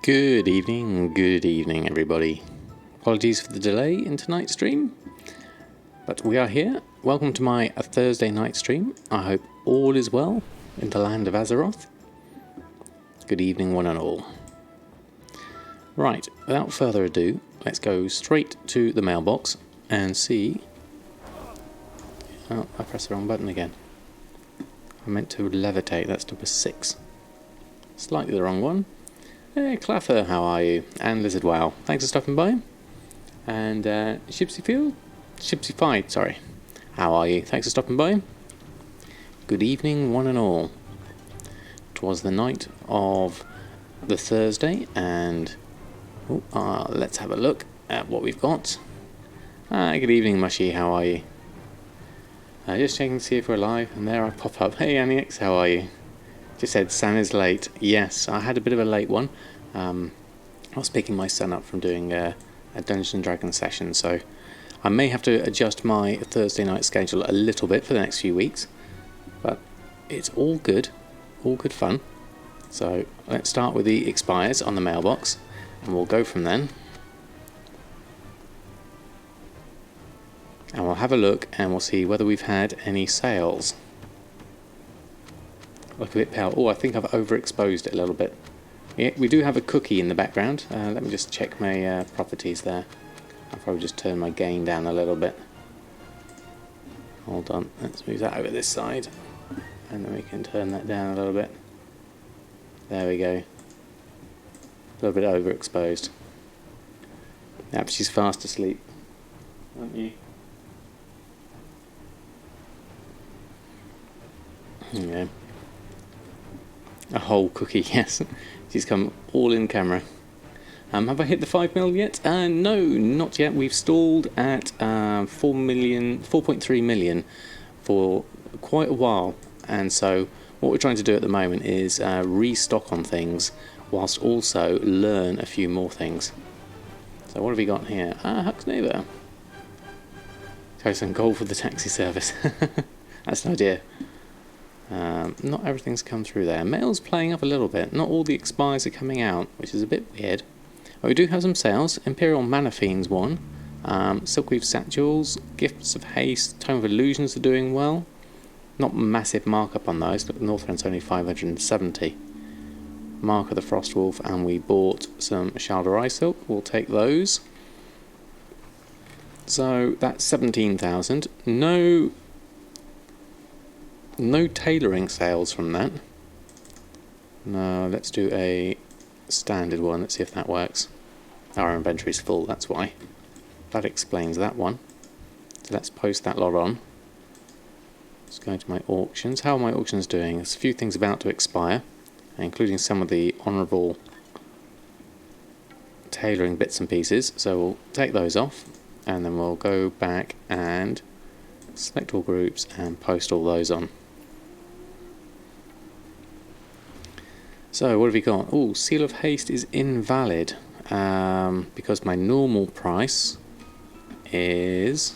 Good evening everybody. Apologies for the delay in tonight's stream, but we are here. Welcome to my Thursday night stream. I hope all is well in the land of Azeroth. Good evening one and all. Right, without further ado, let's go straight to the mailbox and see... Oh, I pressed the wrong button again. I meant to levitate, that's number 6. Slightly the wrong one. Hey Claffer, how are you? And Lizard Wow, thanks for stopping by. And Shipsy Fight, sorry. How are you? Thanks for stopping by. Good evening one and all. 'Twas the night of the Thursday and let's have a look at what we've got. Good evening Mushy, how are you? Just checking to see if we're live, and there I pop up. Hey Anix, how are you? Just said Sam is late. Yes, I had a bit of a late one. I was picking my son up from doing a Dungeons & Dragons session, so I may have to adjust my Thursday night schedule a little bit for the next few weeks, but it's all good fun. So let's start with the expires on the mailbox, and we'll go from then. And we'll have a look and we'll see whether we've had any sales. Look a bit pale. Oh, I think I've overexposed it a little bit. Yeah, we do have a cookie in the background. Let me just check my properties there. I'll probably just turn my gain down a little bit. Hold on, let's move that over this side. And then we can turn that down a little bit. There we go. A little bit overexposed. Yep, she's fast asleep. Aren't you? There you go. A whole cookie, yes. She's come all in camera. Have I hit the 5 mil yet? No, not yet. We've stalled at 4.3 million for quite a while. And so what we're trying to do at the moment is restock on things whilst also learn a few more things. So what have we got here? Huck's Neighbour. So some gold for the taxi service. That's an idea. Not everything's come through there. Mail's playing up a little bit. Not all the expires are coming out, which is a bit weird. But we do have some sales. Imperial Mana Fiends won. Silkweave Satchels, Gifts of Haste, Tome of Illusions are doing well. Not massive markup on those. Look, Northrend's only 570. Mark of the Frostwolf, and we bought some Shalder Eye Silk. We'll take those. So that's 17,000. No tailoring sales from that. No, let's do a standard one. Let's see if that works. Our inventory's full, that's why. That explains that one. So let's post that lot on. Let's go to my auctions. How are my auctions doing? There's a few things about to expire, including some of the honourable tailoring bits and pieces. So we'll take those off, and then we'll go back and select all groups and post all those on. So what have we got? Oh, Seal of Haste is invalid because my normal price is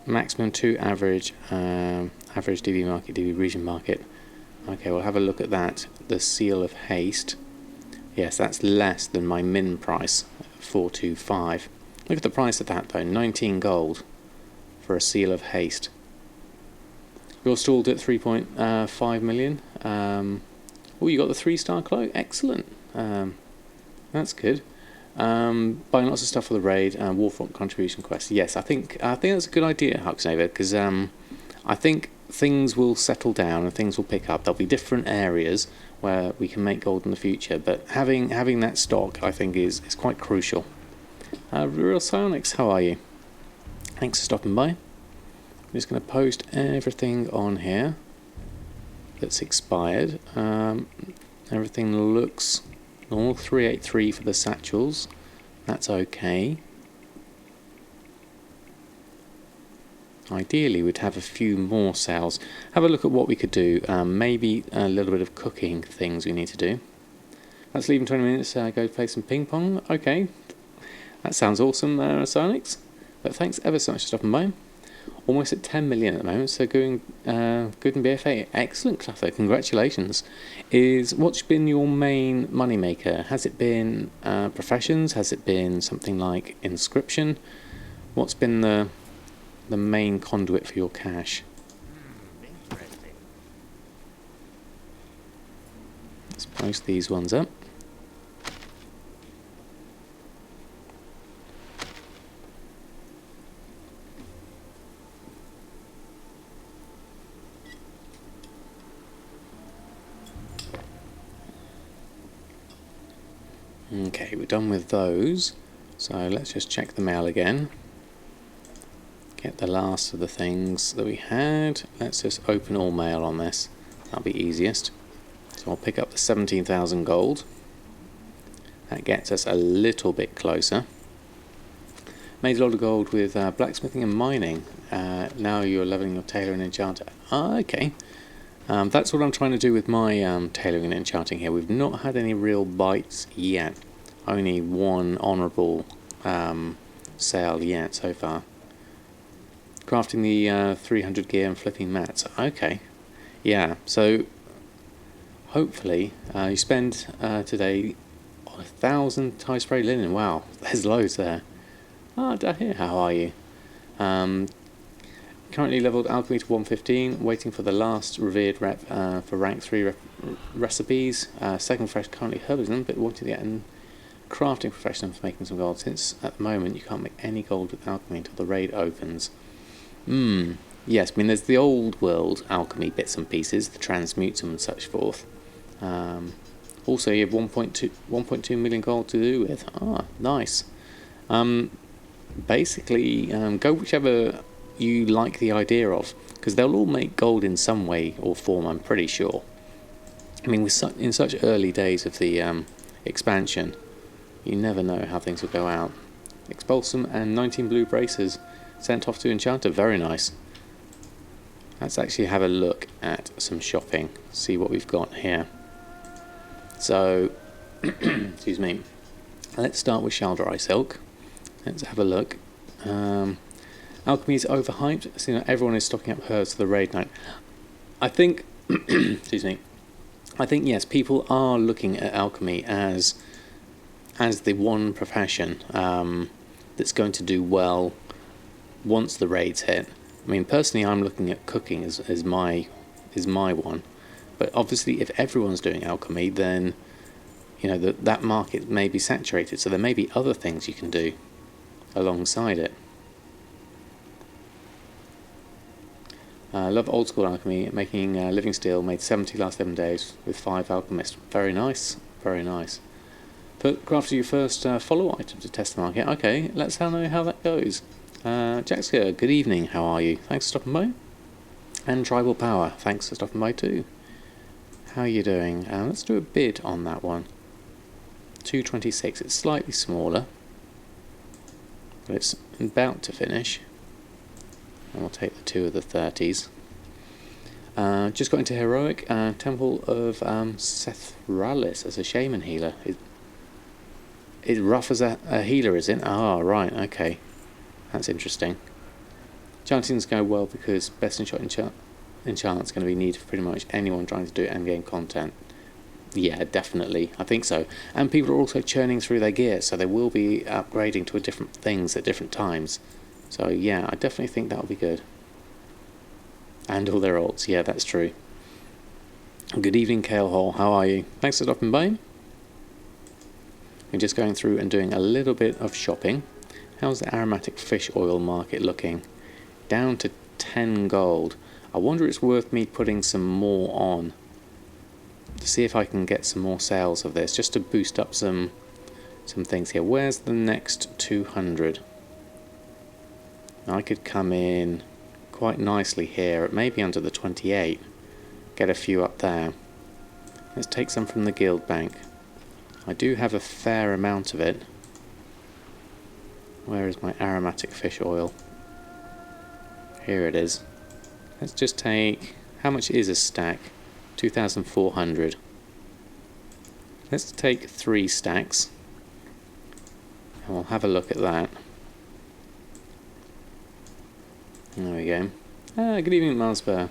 maximum 2 average, average DB market, DB region market. Okay, we'll have a look at that. The Seal of Haste. Yes, that's less than my min price, 425. Look at the price of that though, 19 gold for a Seal of Haste. You're stalled at 3.5 million. Oh, you got the 3-star cloak. Excellent. That's good. Buying lots of stuff for the raid and Warfront contribution quest. Yes, I think that's a good idea, Huxnaver, because I think things will settle down and things will pick up. There'll be different areas where we can make gold in the future, but having that stock, I think, is quite crucial. Real Psionics, how are you? Thanks for stopping by. I'm just going to post everything on here that's expired. Everything looks normal. 383 for the satchels. That's okay. Ideally, we'd have a few more sales. Have a look at what we could do. Maybe a little bit of cooking things we need to do. Let's leave in 20 minutes. Go play some ping pong. Okay. That sounds awesome, Sonics. But thanks ever so much for stopping by. almost at 10 million at the moment, so going good in BFA. Excellent, Clutho, congratulations. What's been your main moneymaker? Has it been professions? Has it been something like inscription? What's been the main conduit for your cash? Interesting. Let's post these ones up. Okay, we're done with those, so let's just check the mail again. Get the last of the things that we had. Let's just open all mail on this. That'll be easiest. So I'll pick up the 17,000 gold. That gets us a little bit closer. Made a lot of gold with blacksmithing and mining. Now you're leveling your tailor and enchanter. Okay. That's what I'm trying to do with my tailoring and enchanting here. We've not had any real bites yet. Only one honourable sale yet so far. Crafting the 300 gear and flipping mats. Okay. Yeah, so hopefully you spend today 1,000 tie spray linen. Wow, there's loads there. Ah, Dahir, how are you? Currently leveled alchemy to 115, waiting for the last revered rep for rank 3 recipes. Second fresh currently herbalism, but wanting to get an crafting professional for making some gold, since at the moment you can't make any gold with alchemy until the raid opens. Yes, I mean there's the old world alchemy bits and pieces, the transmutes and such forth. Also you have 1.2 million gold to do with. Ah, nice. Basically, go whichever you like the idea of, because they'll all make gold in some way or form, I'm pretty sure. I mean, in such early days of the expansion, you never know how things will go out. Expulsum and 19 blue braces sent off to Enchanter, very nice. Let's actually have a look at some shopping, see what we've got here. So, excuse me, let's start with Shaldrai Silk. Let's have a look. Alchemy is overhyped, so everyone is stocking up hers for the raid night. I think, excuse me, I think yes, people are looking at alchemy as the one profession that's going to do well once the raids hit. I mean, personally, I'm looking at cooking as my one, but obviously, if everyone's doing alchemy, then you know that market may be saturated. So there may be other things you can do alongside it. Love old school alchemy, making living steel, made 70 last 7 days with 5 alchemists. Very nice, very nice. Crafted your first follow item to test the market. Okay, let's know how that goes. Jaxka, good evening, how are you? Thanks for stopping by. And Tribal Power, thanks for stopping by too. How are you doing? Let's do a bid on that one. 226, it's slightly smaller, but it's about to finish. And we'll take the 2 of the 30s. Just got into Heroic. Temple of Sethralis as a Shaman healer. It's rough as a healer, is it? Ah, right, okay. That's interesting. Enchanting's go well because best in shot enchant's going to be needed for pretty much anyone trying to do endgame content. Yeah, definitely. I think so. And people are also churning through their gear, so they will be upgrading to different things at different times. So yeah, I definitely think that'll be good. And all their ults, yeah, that's true. Good evening, Kale Hall, how are you? Thanks for stopping by. We're just going through and doing a little bit of shopping. How's the aromatic fish oil market looking? Down to 10 gold. I wonder if it's worth me putting some more on to see if I can get some more sales of this, just to boost up some things here. Where's the next 200? I could come in quite nicely here at maybe under the 28. Get a few up there. Let's take some from the guild bank. I do have a fair amount of it. Where is my aromatic fish oil? Here it is. Let's just take... How much is a stack? 2,400. Let's take 3 stacks. And we'll have a look at that. There we go. Good evening, Marsper.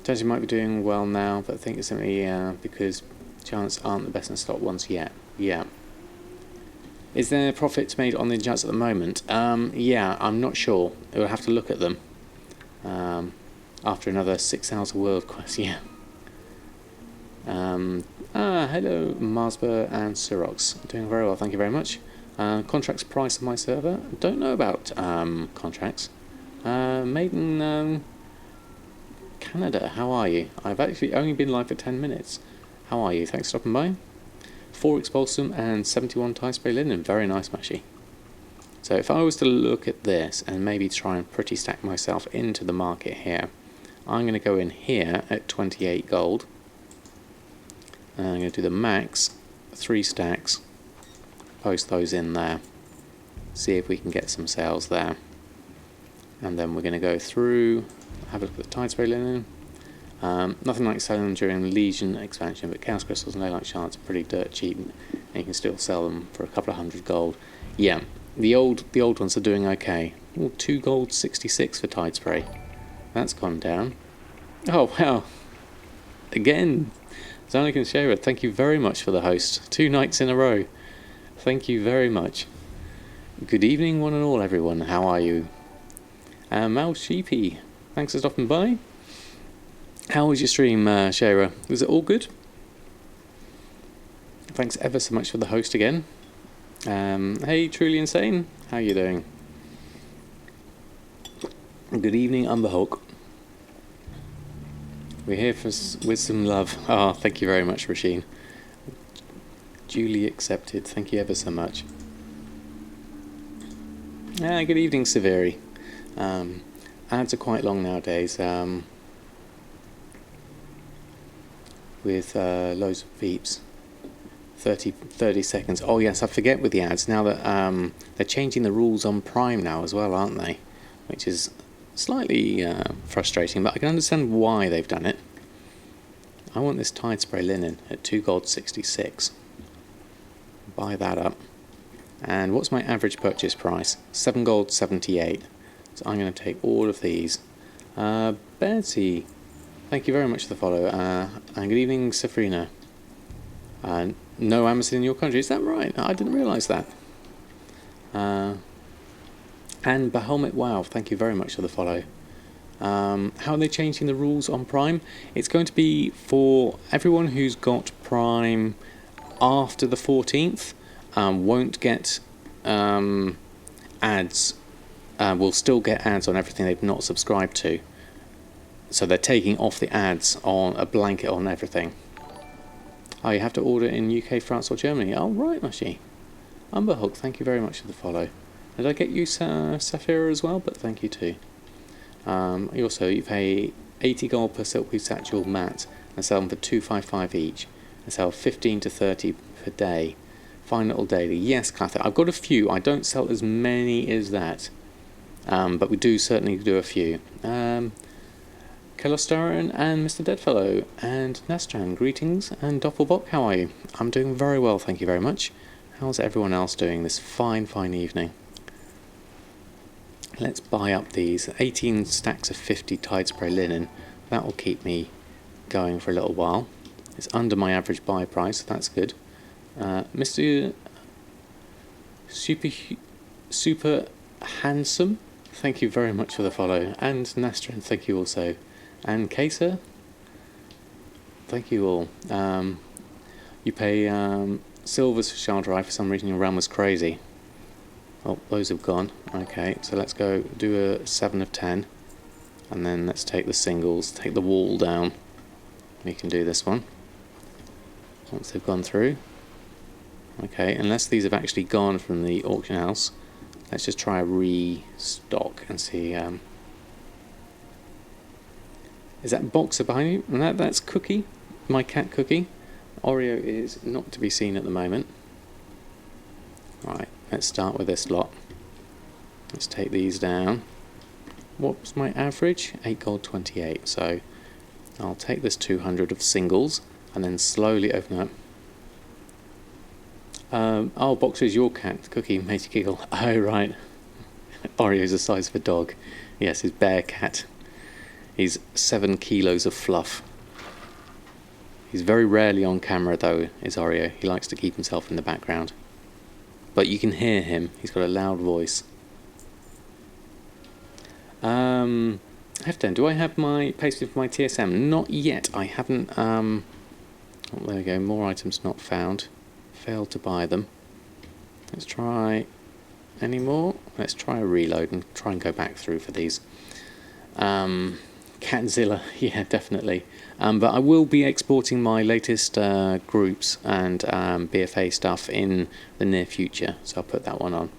Judge might be doing well now, but I think it's simply because giants aren't the best in slot ones yet. Yeah. Is there profits made on the giants at the moment? Yeah, I'm not sure. We'll have to look at them. After another 6 hours of world quest, yeah. Hello, Marsper and Sirox. Doing very well, thank you very much. Contracts price on my server? Don't know about contracts. Made in Canada, how are you? I've actually only been live for 10 minutes. How are you? Thanks for stopping by. 4 Expulsum and 71 tie spray linen. Very nice, Mushy. So if I was to look at this and maybe try and pretty stack myself into the market here, I'm going to go in here at 28 gold. And I'm going to do the max, 3 stacks, post those in there, see if we can get some sales there. And then we're going to go through, have a look at the tide spray linen. Nothing like selling them during Legion expansion, but Chaos Crystals and Leylight Shards are pretty dirt cheap, and you can still sell them for a couple of hundred gold. Yeah, the old ones are doing okay. Ooh, 2 gold 66 for tide spray. That's gone down. Oh wow! Again, Zanik and Shara, thank you very much for the host. 2 nights in a row. Thank you very much. Good evening, one and all, everyone. How are you? Mal Sheepy, thanks for stopping by. How was your stream, Shara? Was it all good? Thanks ever so much for the host again. Hey, Truly Insane, how you doing? Good evening, Umberhawk. We're here with some love. Ah, thank you very much, Rasheen. Duly accepted. Thank you ever so much. Good evening, Severi. Ads are quite long nowadays. With loads of beeps. 30 seconds. Oh yes, I forget with the ads now that they're changing the rules on Prime now as well, aren't they? Which is slightly frustrating, but I can understand why they've done it. I want this tide spray linen at 2 gold 66. Buy that up. And what's my average purchase price? 7 gold 78. So I'm going to take all of these. Betsy, thank you very much for the follow. And good evening, Safrina. No Amazon in your country, is that right? I didn't realise that. And Bahelmet Wow, thank you very much for the follow. How are they changing the rules on Prime? It's going to be for everyone who's got Prime after the 14th, won't get ads, will still get ads on everything they've not subscribed to. So they're taking off the ads on a blanket on everything. Oh, you have to order in UK, France or Germany. Oh, right, Mushy. Umberhook, thank you very much for the follow. Did I get you Saphira as well? But thank you too. You pay 80 gold per Silkweed Satchel mat and sell them for 255 each. And sell 15 to 30 per day. Fine little daily. Yes, Cather, I've got a few. I don't sell as many as that. But we do certainly do a few. Kelostaran and Mr. Deadfellow and Nastran, greetings, and Doppelbock, how are you? I'm doing very well, thank you very much. How's everyone else doing this fine evening? Let's buy up these 18 stacks of 50 tide spray linen. That will keep me going for a little while. It's under my average buy price, so that's good. Mr. Super Handsome, thank you very much for the follow, and Nastran, thank you also. And Kesa, thank you all. You pay silvers for shard drive. For some reason your RAM was crazy. Oh, those have gone. Okay, so let's go do a 7 of 10. And then let's take the singles, take the wall down. We can do this one. Once they've gone through. Okay, unless these have actually gone from the auction house, let's just try a restock and see. Is that Boxer behind you? And that's Cookie, my cat Cookie. Oreo is not to be seen at the moment. Right, let's start with this lot. Let's take these down. What was my average? 8 gold 28. So I'll take this 200 of singles and then slowly open up. Oh, Boxer is your cat, Cookie, made you giggle. Oh, right. Oreo's the size of a dog. Yes, his bear cat. He's 7 kilos of fluff. He's very rarely on camera though, is Oreo. He likes to keep himself in the background. But you can hear him. He's got a loud voice. Hefton, do I have my pasted for my TSM? Not yet. I haven't. Oh, there we go. More items not found. Failed to buy them. Let's try any more. Let's try a reload and try and go back through for these. Catzilla, yeah, definitely. But I will be exporting my latest groups and BfA stuff in the near future, so I'll put that one on.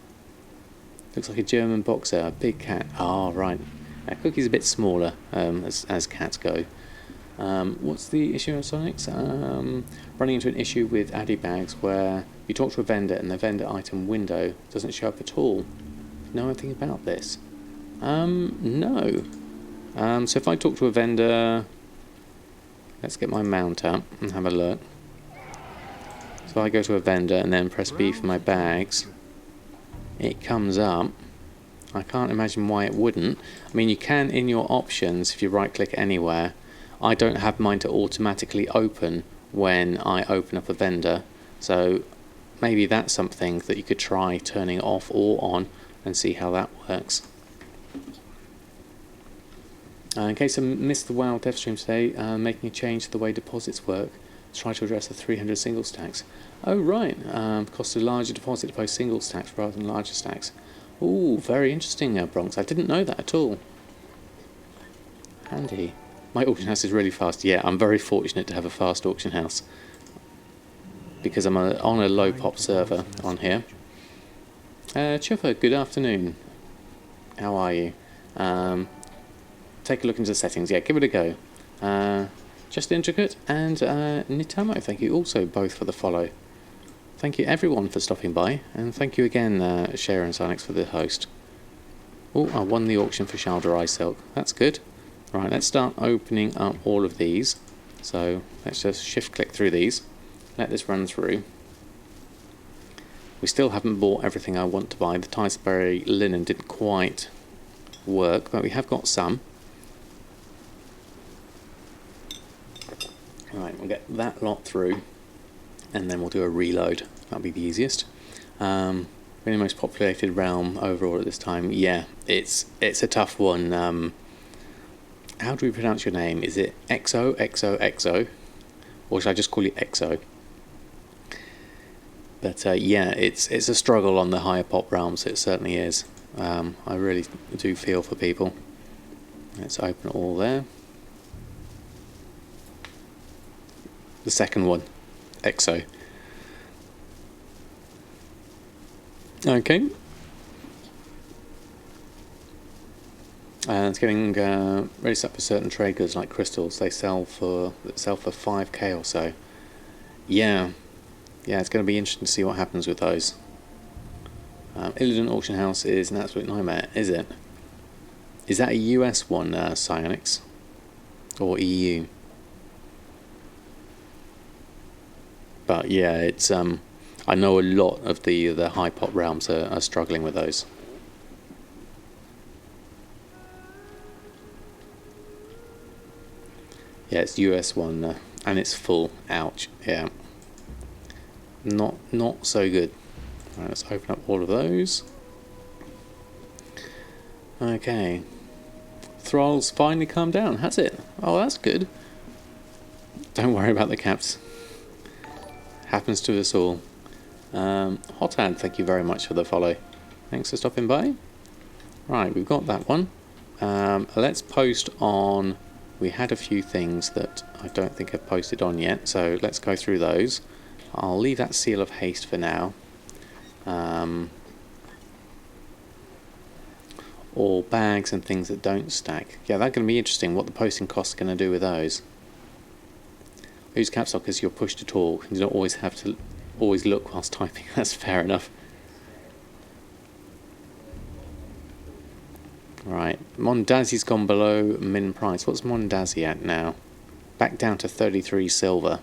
Looks like a German boxer, a big cat. Oh, right. Cookie's a bit smaller as cats go. What's the issue on Sonics? Running into an issue with Addy bags where you talk to a vendor and the vendor item window doesn't show up at all. Know anything about this? No. So if I talk to a vendor, let's get my mount up and have a look. So I go to a vendor and then press B for my bags. It comes up. I can't imagine why it wouldn't. I mean, you can in your options, if you right click anywhere. I don't have mine to automatically open when I open up a vendor, so maybe that's something that you could try turning off or on and see how that works. In case I missed the WoW dev stream today, making a change to the way deposits work to try to address the 300 single stacks. Oh right, costs a larger deposit to post single stacks rather than larger stacks. Ooh, very interesting, Bronx. I didn't know that at all. Handy. My auction house is really fast. Yeah, I'm very fortunate to have a fast auction house because I'm on a low pop server on here. Chuffer, good afternoon. How are you? Take a look into the settings. Yeah, give it a go. Just Intricate and Nitamo, thank you also both for the follow. Thank you everyone for stopping by, and thank you again, Share and Silex for the host. Oh, I won the auction for Shalder Eye Silk. That's good. Right, let's start opening up all of these. So let's just shift click through these. Let this run through. We still haven't bought everything I want to buy. The Ticeberry linen didn't quite work, but we have got some. Right, we'll get that lot through, and then we'll do a reload. That'll be the easiest. Really most populated realm overall at this time. Yeah, it's a tough one. How do we pronounce your name? Is it XO, XO, XO? Or should I just call you XO? But yeah, it's a struggle on the higher pop realms, it certainly is. I really do feel for people. Let's open it all there. The second one, XO. Okay. It's getting really set for certain trade goods like crystals. They sell for 5k or so. Yeah, it's going to be interesting to see what happens with those. Illidan Auction House is an absolute nightmare, is it? Is that a US one, Psionics? Or EU? But yeah, it's I know a lot of the high pop realms are struggling with those. Yeah, it's US one, and it's full. Ouch. Yeah. Not so good. Right, let's open up all of those. Okay. Thrall's finally calmed down, has it? Oh, that's good. Don't worry about the caps. Happens to us all. Hotad, thank you very much for the follow. Thanks for stopping by. Right, we've got that one. Let's post on... We had a few things that I don't think I've posted on yet, so let's go through those. I'll leave that Seal of Haste for now. Or bags and things that don't stack. Yeah, that's going to be interesting, what the posting costs are going to do with those. Use caps lock as your push to talk. You don't always have to look whilst typing. That's fair enough. Right, Mondazzi's gone below min price. What's Mondazzi at now? Back down to 33 silver.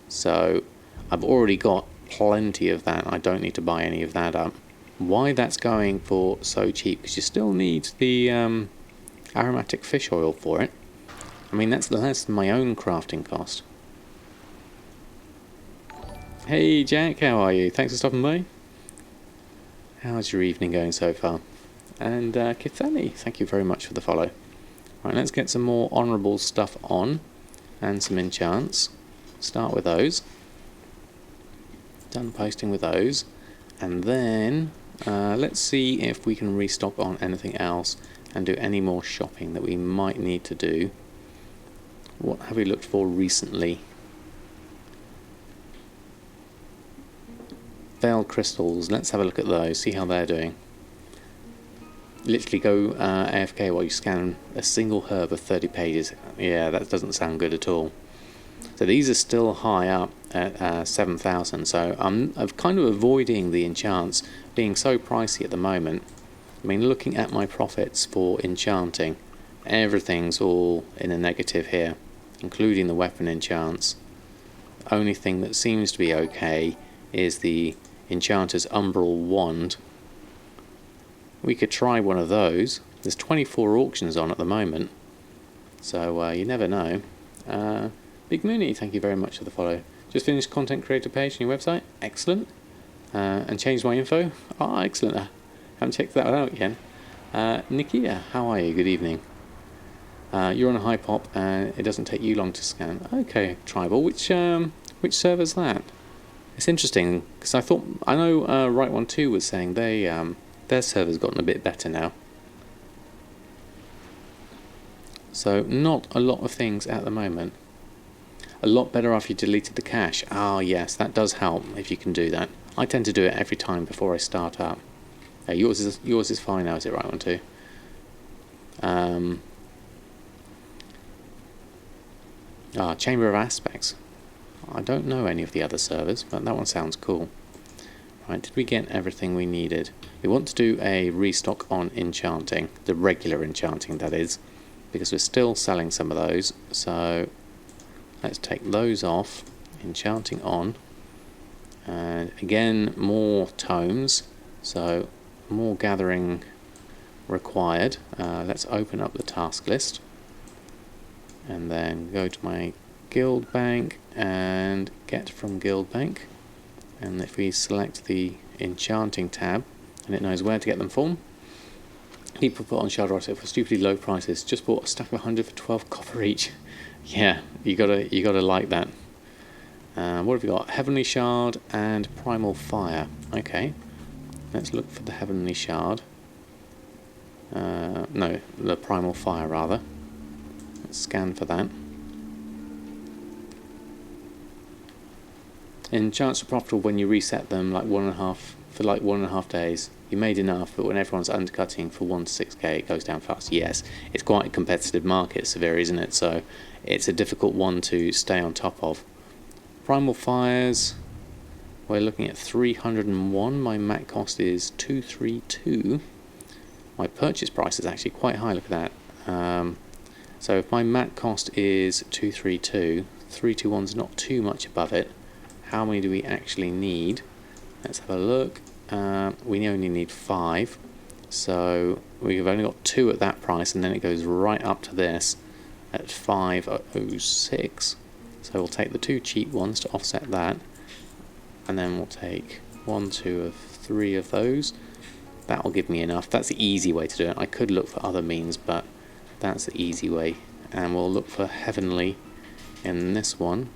So I've already got plenty of that. I don't need to buy any of that up. why that's going for so cheap, because you still need the aromatic fish oil for it. I mean, that's less than my own crafting cost. Hey Jack, how are you? Thanks for stopping by. How's your evening going so far? And Kithani, thank you very much for the follow. Right, let's get some more honourable stuff on, and some enchants. Start with those. Done posting with those, and then let's see if we can restock on anything else and do any more shopping that we might need to do. What have we looked for recently? Veiled crystals, let's have a look at those, see how they're doing. Literally go AFK while you scan a single herb of 30 pages. Yeah, that doesn't sound good at all. So these are still high up at 7,000, so I'm kind of avoiding the enchants being so pricey at the moment. I mean, looking at my profits for enchanting, everything's all in a negative here, including the weapon enchants. Only thing that seems to be okay is the Enchanter's Umbral Wand. We could try one of those. There's 24 auctions on at the moment, so you never know. Big Mooney, thank you very much for the follow. Just finished content creator page on your website. Excellent. And changed my info. Oh, excellent. Haven't checked that out yet. Nikia, how are you? Good evening. You're on a high pop and it doesn't take you long to scan. Okay, Tribal. Which server's that? It's interesting because I know Right One 2 was saying their server's gotten a bit better now. So not a lot of things at the moment. A lot better after you deleted the cache. Ah, yes, that does help if you can do that. I tend to do it every time before I start up. Yours is fine now, is it? Right One 2. Chamber of Aspects. I don't know any of the other servers, but that one sounds cool. Right, did we get everything we needed? We want to do a restock on enchanting, the regular enchanting that is, because we're still selling some of those, so let's take those off, enchanting on, and again more tomes, so more gathering required. Let's open up the task list, and then go to my guild bank and get from guild bank, and if we select the enchanting tab and it knows where to get them from. People put on Shardrosset for stupidly low prices. Just bought a stack of 100 for 12 copper each. Yeah, you gotta like that. What have we got? Heavenly Shard and Primal Fire. Okay, let's look for the Heavenly Shard. No, the Primal Fire rather. Let's scan for that. Enchants are profitable when you reset them like 1.5 days. You made enough, but when everyone's undercutting for 1 to 6k, it goes down fast. Yes, it's quite a competitive market, Severe, isn't it? So it's a difficult one to stay on top of. Primal Fires, we're looking at 301. My mat cost is 232. My purchase price is actually quite high. Look at that. So if my mat cost is 232, 321's not too much above it. How many do we actually need? Let's have a look. We only need 5, so we've only got 2 at that price, and then it goes right up to this at 506. So we'll take the 2 cheap ones to offset that, and then we'll take 1, 2, 3 of those. That will give me enough. That's the easy way to do it. I could look for other means, but that's the easy way. And we'll look for Heavenly in this one.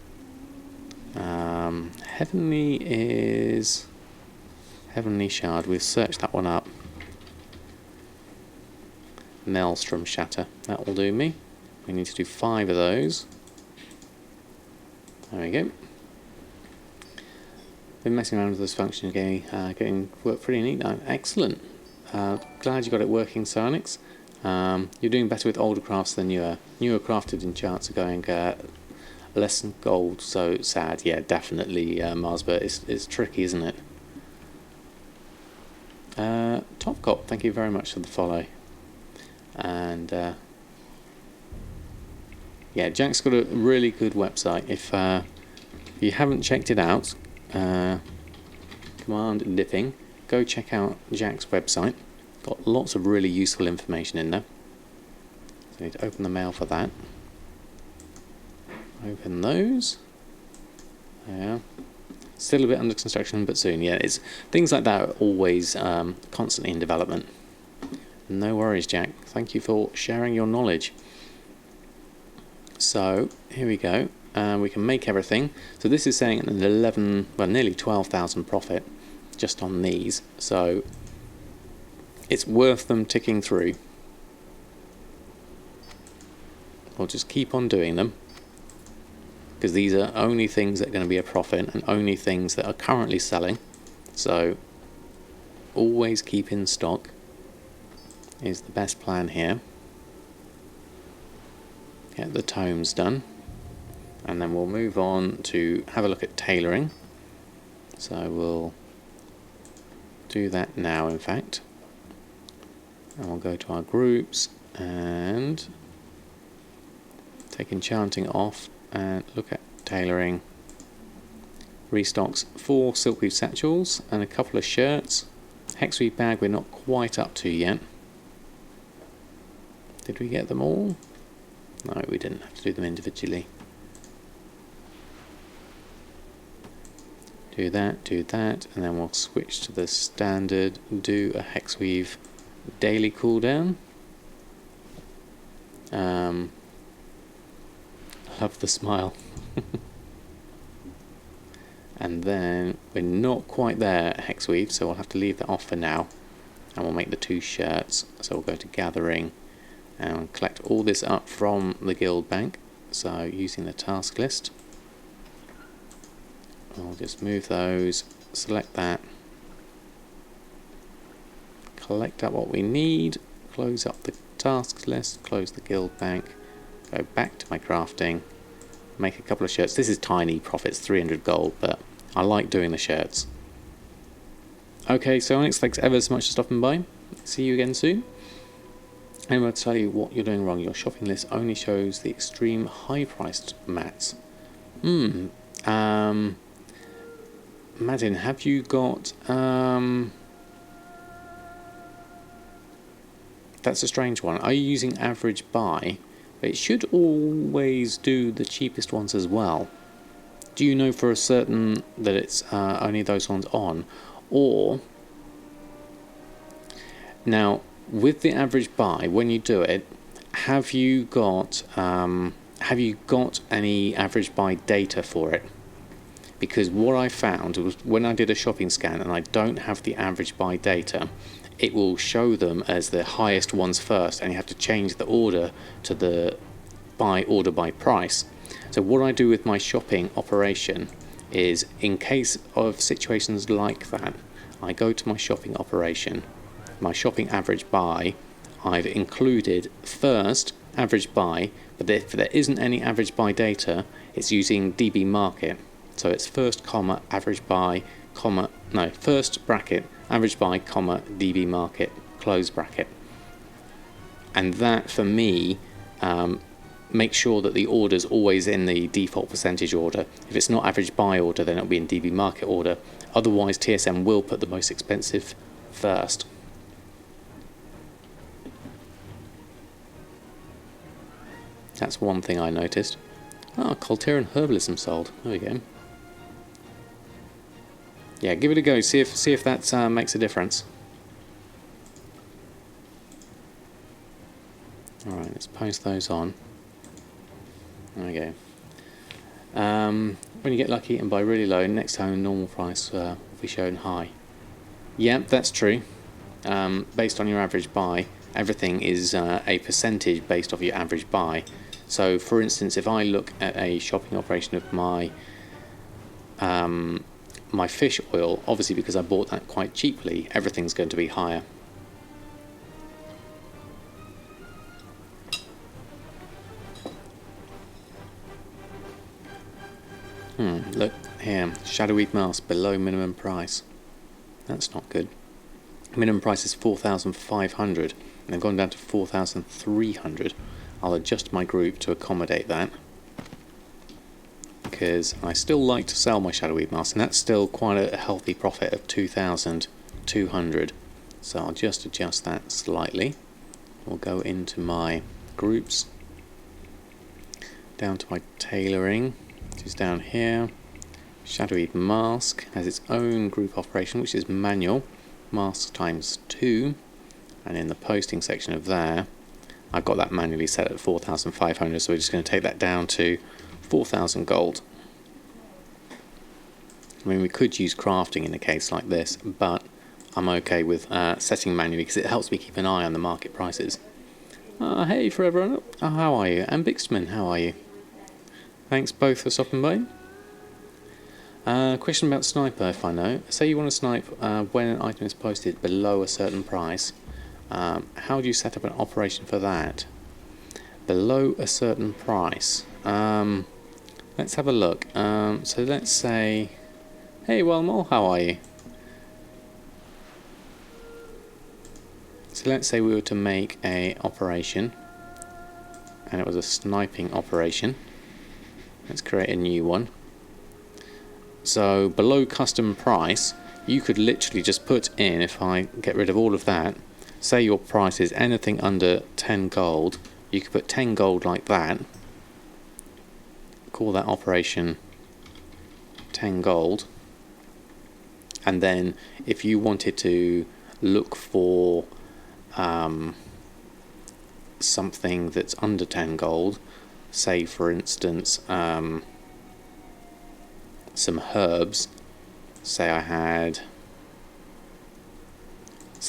Heavenly is Heavenly Shard. We've searched that one up. Maelstrom Shatter. That will do me. We need to do 5 of those. There we go. Been messing around with this function, getting work pretty neat now. Excellent. Glad you got it working, Sarnix. You're doing better with older crafts than newer. Newer crafted enchants are going less than gold, so sad. Yeah, definitely, Mars, but it's tricky, isn't it? Top Cop, thank you very much for the follow. And yeah, Jack's got a really good website. If you haven't checked it out, Command Dipping, go check out Jack's website. Got lots of really useful information in there. So I need to open the mail for that. Open those. Yeah. Still a bit under construction, but soon. Yeah, it's things like that are always constantly in development. No worries, Jack. Thank you for sharing your knowledge. So here we go. We can make everything. So this is saying an 11, well, nearly 12,000 profit just on these. So it's worth them ticking through. We'll just keep on doing them, because these are only things that are going to be a profit and only things that are currently selling. So always keep in stock is the best plan here. Get the tomes done, and then we'll move on to have a look at tailoring. So we'll do that now, in fact, and we'll go to our groups and take enchanting off and look at tailoring. Restocks 4 silkweed satchels and a couple of shirts. Hexweave bag we're not quite up to yet. Did we get them all? No, we didn't have to do them individually. Do that, and then we'll switch to the standard, do a Hexweave daily cooldown. Love the smile. And then we're not quite there at Hexweave, so we'll have to leave that off for now. And we'll make the 2 shirts. So we'll go to gathering and collect all this up from the guild bank. So using the task list, I'll just move those, select that, collect up what we need, close up the tasks list, close the guild bank, go back to my crafting, make a couple of shirts. This is tiny profits, 300 gold, but I like doing the shirts. Okay, so Onyx, thanks ever so much for stopping by. See you again soon. And I'll tell you what you're doing wrong. Your shopping list only shows the extreme high-priced mats. Madin, have you got... That's a strange one. Are you using average buy? But it should always do the cheapest ones as well. Do you know for a certain that it's only those ones on? Or... Now, with the average buy, when you do it, have you got any average buy data for it? Because what I found was when I did a shopping scan and I don't have the average buy data, it will show them as the highest ones first, and you have to change the order to the order by price. So what I do with my shopping operation is, in case of situations like that, I go to my shopping operation, my shopping average buy, I've included first average buy, but if there isn't any average buy data, it's using DB market. So it's first comma average buy comma, no, first bracket average buy comma DB market close bracket. And that for me makes sure that the order's always in the default percentage order. If it's not average buy order, then it'll be in DB market order. Otherwise TSM will put the most expensive first. That's one thing I noticed. Ah, Colterian Herbalism sold. There we go. Yeah, give it a go. See if that makes a difference. Alright, let's post those on. There we go. When you get lucky and buy really low, next time normal price will be shown high. Yeah, that's true. Based on your average buy, everything is a percentage based off your average buy. So, for instance, if I look at a shopping operation of my my fish oil, obviously because I bought that quite cheaply, everything's going to be higher. Look here, Shadowweed mask below minimum price. That's not good. Minimum price is 4,500 and I've gone down to 4,300. I'll adjust my group to accommodate that, because I still like to sell my Shadowweed mask, and that's still quite a healthy profit of 2,000 200. So I'll just adjust that slightly. We'll go into my groups, down to my tailoring, which is down here. Shadowy mask has its own group operation, which is manual, mask times 2, and in the posting section of there, I've got that manually set at 4,500, so we're just going to take that down to 4,000 gold. I mean, we could use crafting in a case like this, but I'm okay with setting manually because it helps me keep an eye on the market prices. Hey Forever Runner, how are you? And Bixman, how are you? Thanks both for stopping by. Question about sniper, if I know. Say you want to snipe when an item is posted below a certain price. How do you set up an operation for that? Below a certain price. Let's have a look. So let's say, hey Wellmore, how are you? So let's say we were to make a operation, and it was a sniping operation. Let's create a new one. So below custom price, you could literally just put in, if I get rid of all of that, say your price is anything under 10 gold, you could put 10 gold like that, call that operation 10 gold, and then if you wanted to look for something that's under 10 gold, say for instance some herbs, say it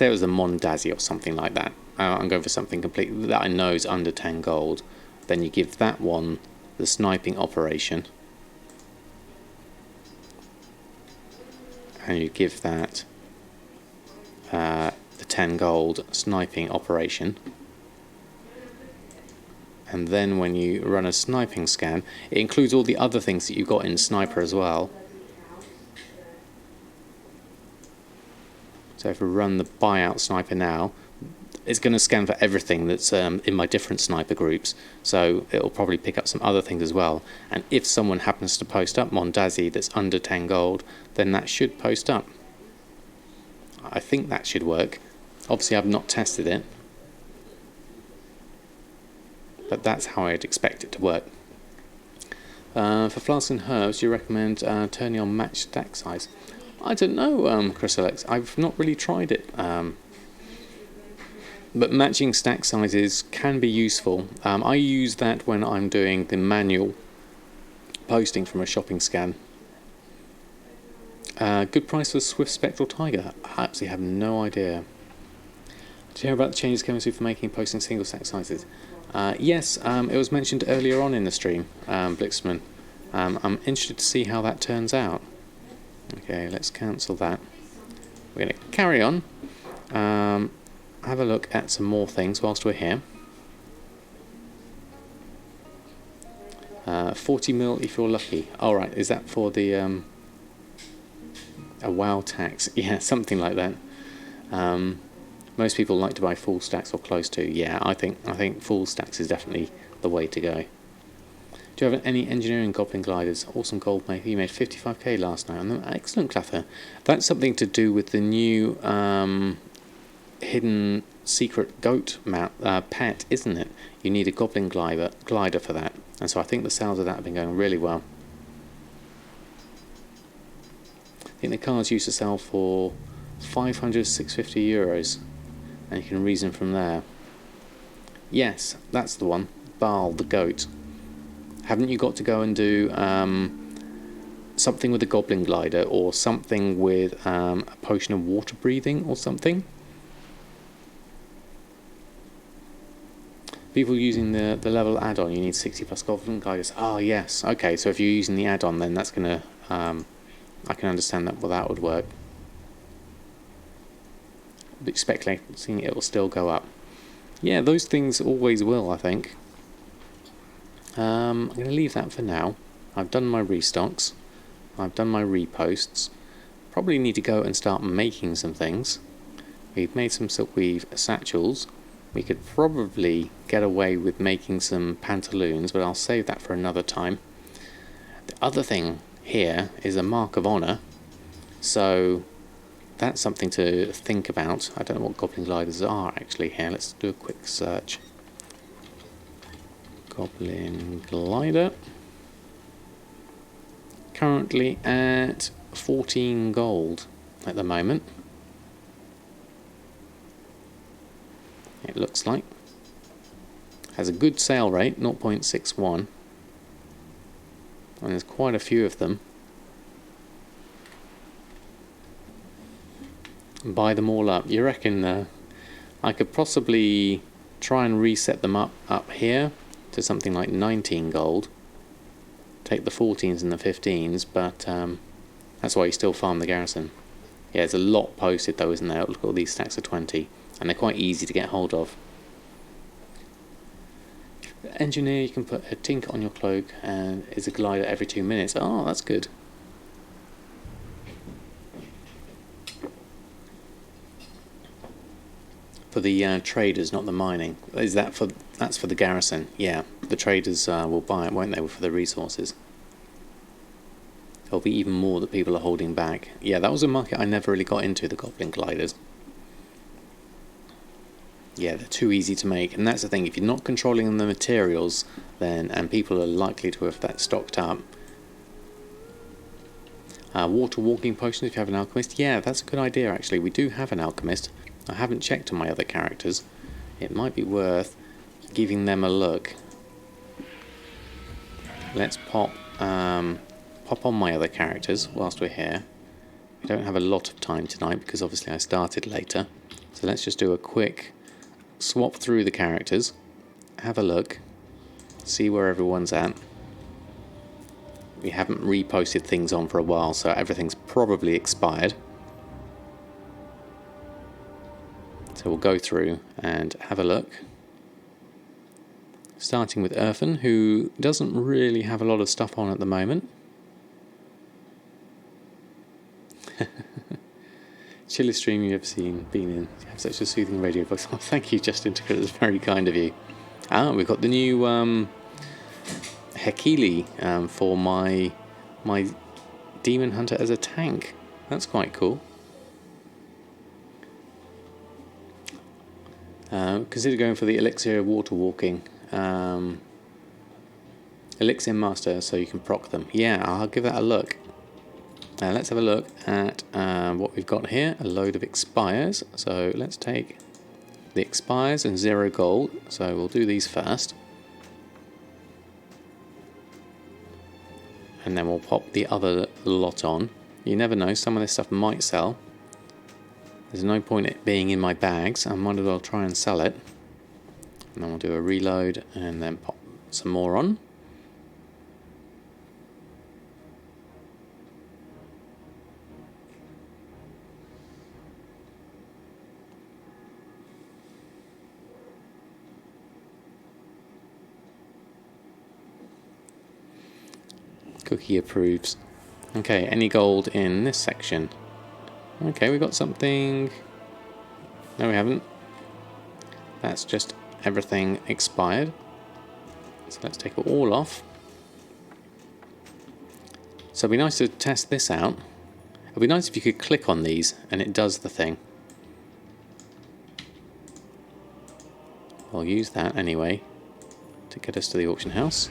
was a Mondazi or something like that. I'm going for something completely that I know is under 10 gold. Then you give that one the sniping operation, and you give that the 10 gold sniping operation. And then when you run a sniping scan, it includes all the other things that you've got in sniper as well. So if we run the buyout sniper now, it's going to scan for everything that's in my different sniper groups. So it'll probably pick up some other things as well. And if someone happens to post up Mondazi that's under 10 gold, then that should post up. I think that should work. Obviously I've not tested it, but that's how I'd expect it to work. For flasks and herbs, do you recommend turning on match stack size? I don't know, Chris Alex. I've not really tried it. But matching stack sizes can be useful. I use that when I'm doing the manual posting from a shopping scan. Good price for Swift Spectral Tiger? I absolutely have no idea. Did you hear about the changes coming through for making and posting single stack sizes? Yes, it was mentioned earlier on in the stream, Blixman. I'm interested to see how that turns out. Okay, let's cancel that. We're going to carry on. Have a look at some more things whilst we're here. 40 mil if you're lucky. Alright, is that for the a WoW tax? Yeah, something like that. Most people like to buy full stacks or close to. Yeah, I think full stacks is definitely the way to go. Do you have any engineering goblin gliders? Awesome gold maker. You made 55k last night on them. Excellent, Clather. That's something to do with the new hidden secret goat pet, isn't it? You need a goblin glider for that. And so I think the sales of that have been going really well. I think the cards used to sell for 500, 650 euros. And you can reason from there. Yes, that's the one. Baal, the goat. Haven't you got to go and do something with a goblin glider, or something with a potion of water breathing or something? People using the level add-on, you need 60 plus goblin gliders. Oh yes, okay, so if you're using the add-on, then that's gonna I can understand that, well, that would work. But speculating it will still go up. Yeah, those things always will, I think. I'm going to leave that for now. I've done my restocks. I've done my reposts. Probably need to go and start making some things. We've made some silkweave satchels. We could probably get away with making some pantaloons, but I'll save that for another time. The other thing here is a mark of honour. So that's something to think about. I don't know what goblin gliders are actually here. Let's do a quick search. Goblin glider. Currently at 14 gold at the moment. It looks like. Has a good sale rate, 0.61. And there's quite a few of them. Buy them all up. You reckon I could possibly try and reset them up here to something like 19 gold. Take the 14s and the 15s, but that's why you still farm the garrison. Yeah, there's a lot posted though, isn't there? Look at all these stacks of 20. And they're quite easy to get hold of. Engineer, you can put a tink on your cloak and is a glider every 2 minutes. Oh, that's good. For the traders, not the mining. Is that for? That's for the garrison. Yeah, the traders will buy it, won't they, for the resources? There'll be even more that people are holding back. Yeah, that was a market I never really got into, the goblin gliders. Yeah, they're too easy to make, and that's the thing. If you're not controlling the materials, then and people are likely to have that stocked up. Water walking potions if you have an alchemist. Yeah, that's a good idea actually. We do have an alchemist. I haven't checked on my other characters. It might be worth giving them a look. Let's pop on my other characters whilst we're here. We don't have a lot of time tonight because obviously I started later. So let's just do a quick swap through the characters, have a look, see where everyone's at. We haven't reposted things on for a while, so everything's probably expired. So we'll go through and have a look. Starting with Erfan, who doesn't really have a lot of stuff on at the moment. Chillest stream you've ever been in. You have such a soothing radio voice. Oh, thank you, Justin Ticker. That's very kind of you. We've got the new Hekili for my Demon Hunter as a tank. That's quite cool. Consider going for the Elixir Water Walking. Elixir Master, so you can proc them. Yeah, I'll give that a look. Let's have a look at what we've got here. A load of expires. So let's take the expires and 0 gold. So we'll do these first. And then we'll pop the other lot on. You never know, some of this stuff might sell. There's no point it being in my bags. I might as well try and sell it. And then we'll do a reload and then pop some more on. Cookie approves. Okay, any gold in this section? Okay, we got something. No, we haven't. That's just everything expired. So let's take it all off. So it'd be nice to test this out. It'd be nice if you could click on these and it does the thing. I'll use that anyway to get us to the auction house.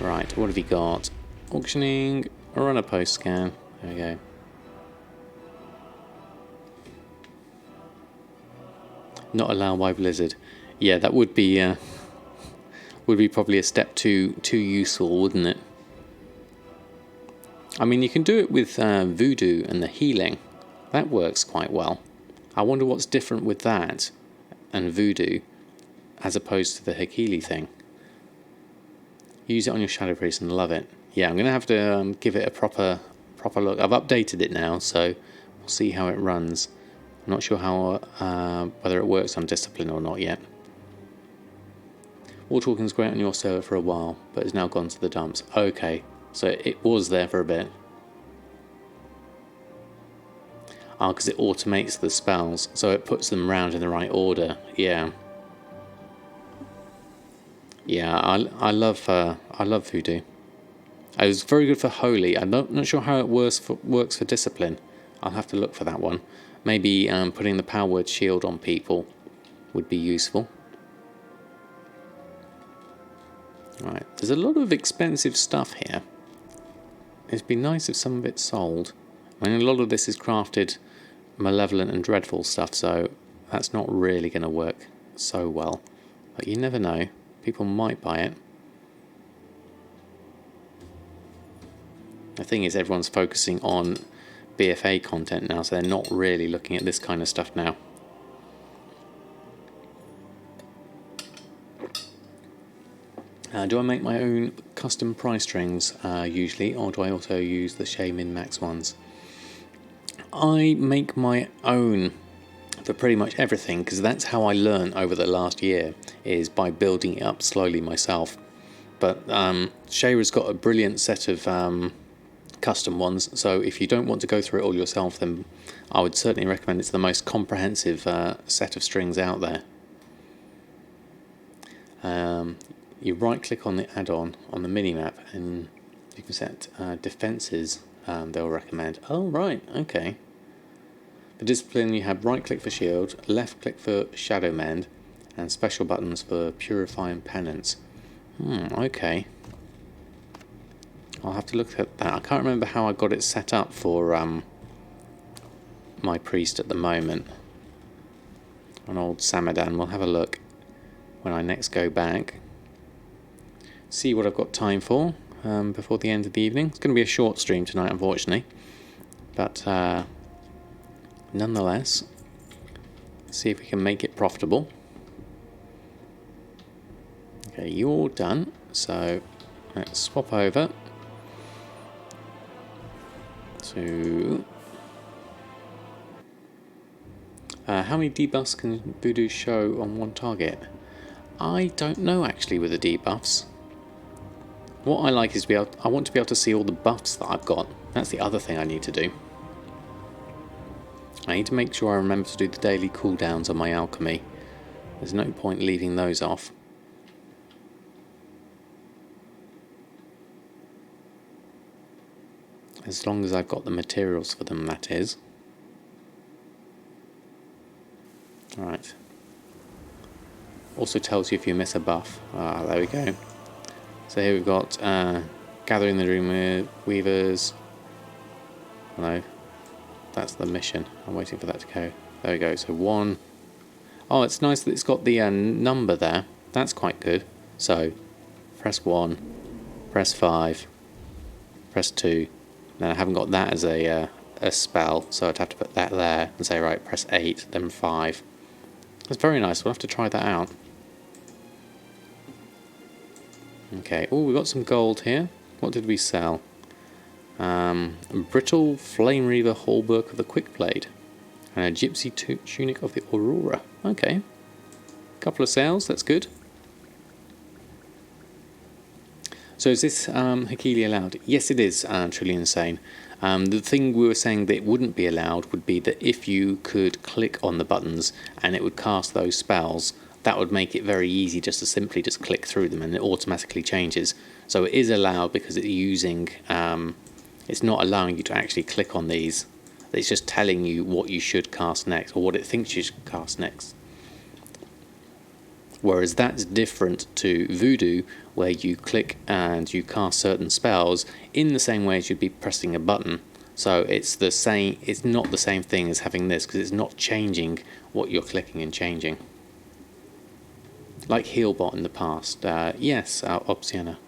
Right, what have you got? Auctioning, run a post scan. There we go. Not allowed by Blizzard. Yeah, that would be probably a step too useful, wouldn't it? I mean, you can do it with Voodoo and the healing. That works quite well. I wonder what's different with that and Voodoo as opposed to the Hekili thing. Use it on your Shadow Priest and love it. Yeah, I'm going to have to give it a proper look. I've updated it now, so we'll see how it runs. I'm not sure how whether it works on Discipline or not yet. Water Walking's great on your server for a while, but has now gone to the dumps. Okay, so it was there for a bit. Because it automates the spells, so it puts them round in the right order. Yeah. Yeah, I love Voodoo. It was very good for Holy. I'm not sure how it works for Discipline. I'll have to look for that one. Maybe putting the Power Word Shield on people would be useful. Right, there's a lot of expensive stuff here. It'd be nice if some of it sold. I mean, a lot of this is crafted malevolent and dreadful stuff, so that's not really going to work so well. But you never know. People might buy it. The thing is, everyone's focusing on BfA content now, so they're not really looking at this kind of stuff now. Do I make my own custom price strings usually, or do I also use the Shay Min Max ones? I make my own for pretty much everything, because that's how I learned over the last year, is by building it up slowly myself. But Shayra's got a brilliant set of custom ones, so if you don't want to go through it all yourself, then I would certainly recommend it's the most comprehensive set of strings out there. You right click on the add-on on the minimap and you can set defenses they'll recommend. Oh right, okay. For Discipline you have right click for shield, left click for shadow mend, and special buttons for purify and penance. Okay. I'll have to look at that. I can't remember how I got it set up for my priest at the moment. On old Samadan. We'll have a look when I next go back. See what I've got time for before the end of the evening. It's going to be a short stream tonight, unfortunately. But nonetheless, see if we can make it profitable. Okay, you're all done. So let's swap over to how many debuffs can Voodoo show on one target? I don't know actually with the debuffs. What I like is I want to be able to see all the buffs that I've got. That's the other thing I need to do. I need to make sure I remember to do the daily cooldowns on my alchemy. There's no point leaving those off. As long as I've got the materials for them, that is. Alright. Also tells you if you miss a buff. There we go. So here we've got gathering the Dream Weavers. No, that's the mission. I'm waiting for that to go. There we go. So 1. Oh, it's nice that it's got the number there. That's quite good. So press 1, press 5, press 2. Now I haven't got that as a spell, so I'd have to put that there and say, right, press 8, then 5. That's very nice. We'll have to try that out. Okay, oh, we've got some gold here. What did we sell? Brittle Flame Reaver Hallberg of the Quick Blade and a Gypsy Tunic of the Aurora. Okay, couple of sales, that's good. So is this Hakili allowed? Yes, it is, truly insane. The thing we were saying that it wouldn't be allowed would be that if you could click on the buttons and it would cast those spells, that would make it very easy just to simply just click through them and it automatically changes. So it is allowed because it's using, it's not allowing you to actually click on these. It's just telling you what you should cast next or what it thinks you should cast next. Whereas that's different to Voodoo, where you click and you cast certain spells in the same way as you'd be pressing a button. So it's the same. It's not the same thing as having this because it's not changing what you're clicking and changing. Like Healbot in the past. Yes, Obsiana.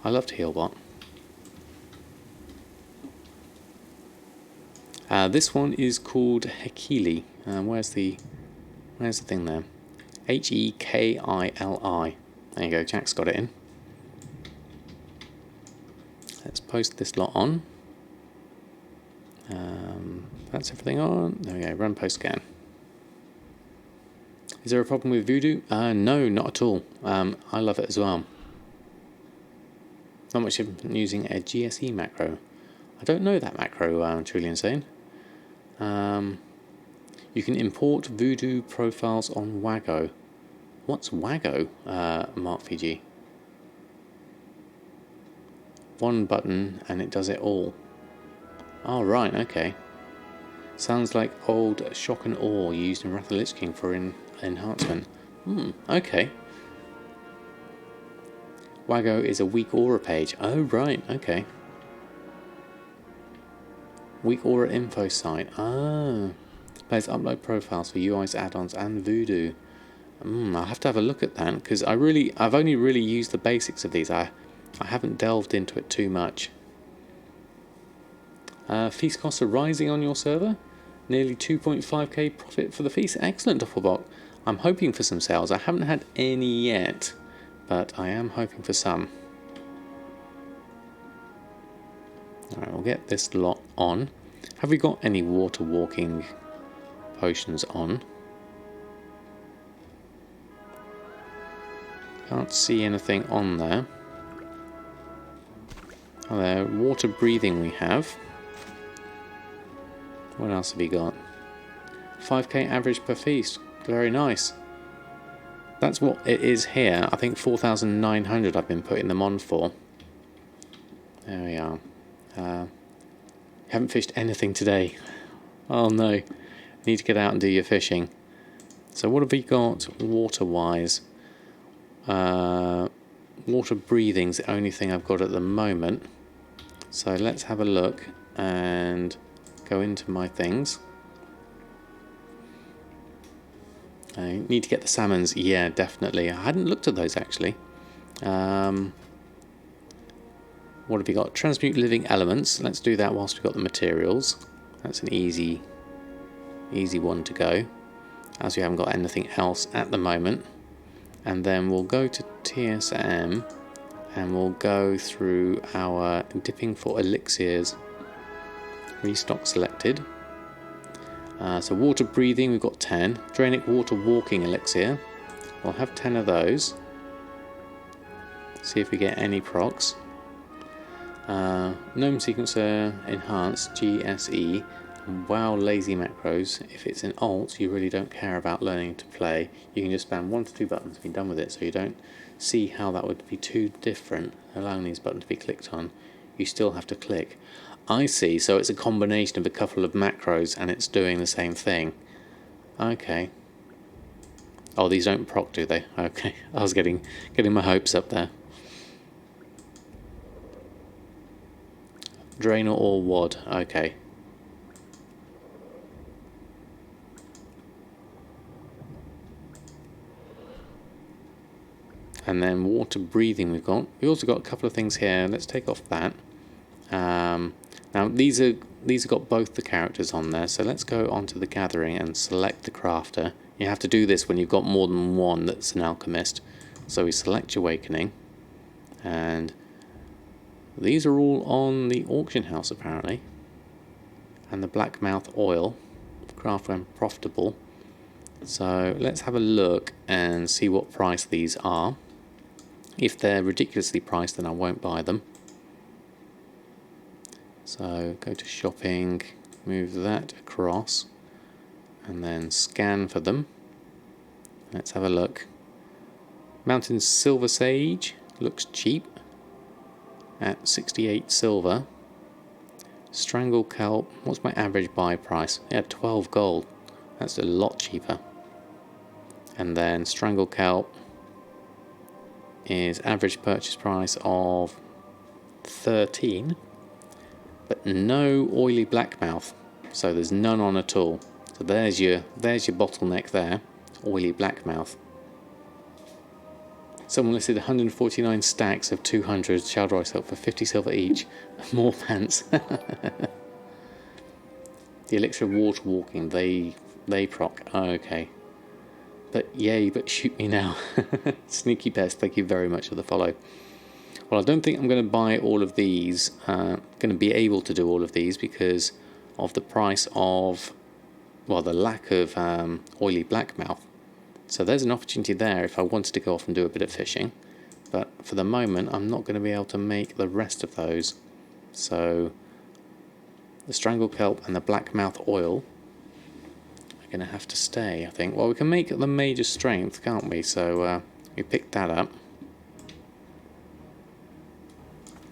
I loved Healbot. This one is called Hekili. Where's the thing there? Hekili. There you go, Jack's got it in. Let's post this lot on. That's everything on. There we go, run post scan. Is there a problem with Voodoo? No, not at all. I love it as well. Not much of using a GSE macro. I don't know that macro, truly insane. You can import Voodoo profiles on Wago. What's Wago, Mark VG? one button and it does it all. Oh, right, okay. Sounds like old shock and awe used in Wrath of the Lich King for enhancement. Okay. Wago is a weak aura page. Oh, right, okay. Weak aura info site. Ah. Players upload profiles for UIs, add-ons, and Voodoo. I'll have to have a look at that because I've only really used the basics of these. I haven't delved into it too much. Feast costs are rising on your server. Nearly 2.5k profit for the feast. Excellent, Doppelbock. I'm hoping for some sales. I haven't had any yet, but I am hoping for some. Alright, we'll get this lot on. Have we got any water walking potions on? Can't see anything on there. Oh, there. Water breathing we have. What else have we got? 5k average per feast. Very nice. That's what it is here. I think 4,900 I've been putting them on for. There we are. Haven't fished anything today. Oh no. Need to get out and do your fishing. So what have we got water-wise? Water breathing's the only thing I've got at the moment. So let's have a look and go into my things. I need to get the salmons. Yeah, definitely. I hadn't looked at those actually. What have we got? Transmute living elements. Let's do that whilst we've got the materials. That's an easy one to go, as we haven't got anything else at the moment. And then we'll go to TSM and we'll go through our dipping for elixirs. Restock selected. So water breathing, we've got 10. Drainic water walking elixir. We'll have 10 of those. See if we get any procs. Gnome sequencer enhanced GSE. WoW lazy macros. If it's an alt you really don't care about learning to play, you can just spam 1 to 2 buttons and be done with it, so you don't see how that would be too different. Allowing these buttons to be clicked on, you still have to click. I see, so it's a combination of a couple of macros and it's doing the same thing. Okay. Oh, these don't proc, do they? Okay, I was getting my hopes up there. Drainer or WOD, okay. And then water breathing we've got. We also got a couple of things here. Let's take off that. Now these have got both the characters on there. So let's go onto the gathering and select the crafter. You have to do this when you've got more than one that's an alchemist. So we select Awakening, and these are all on the auction house apparently. And the Blackmouth oil, craft when profitable. So let's have a look and see what price these are. If they're ridiculously priced, then I won't buy them. So go to shopping, move that across, and then scan for them. Let's have a look. Mountain Silver Sage looks cheap at 68 silver. Strangle Kelp, what's my average buy price? Yeah, 12 gold. That's a lot cheaper. And then Strangle Kelp is average purchase price of 13, but no oily blackmouth, so there's none on at all. So there's your bottleneck there, oily blackmouth. Someone listed 149 stacks of 200 Shaldroy silk for 50 silver each. More pants. The elixir of water walking, they proc. Oh, okay. But yay, but shoot me now. Sneaky Pest, thank you very much for the follow. Well, I don't think I'm going to buy all of these. Going to be able to do all of these because of the price of, well, the lack of oily blackmouth. So there's an opportunity there if I wanted to go off and do a bit of fishing. But for the moment, I'm not going to be able to make the rest of those. So the Strangle Kelp and the Blackmouth oil are going to have to stay, I think. Well, we can make the Major Strength, can't we? So we picked that up.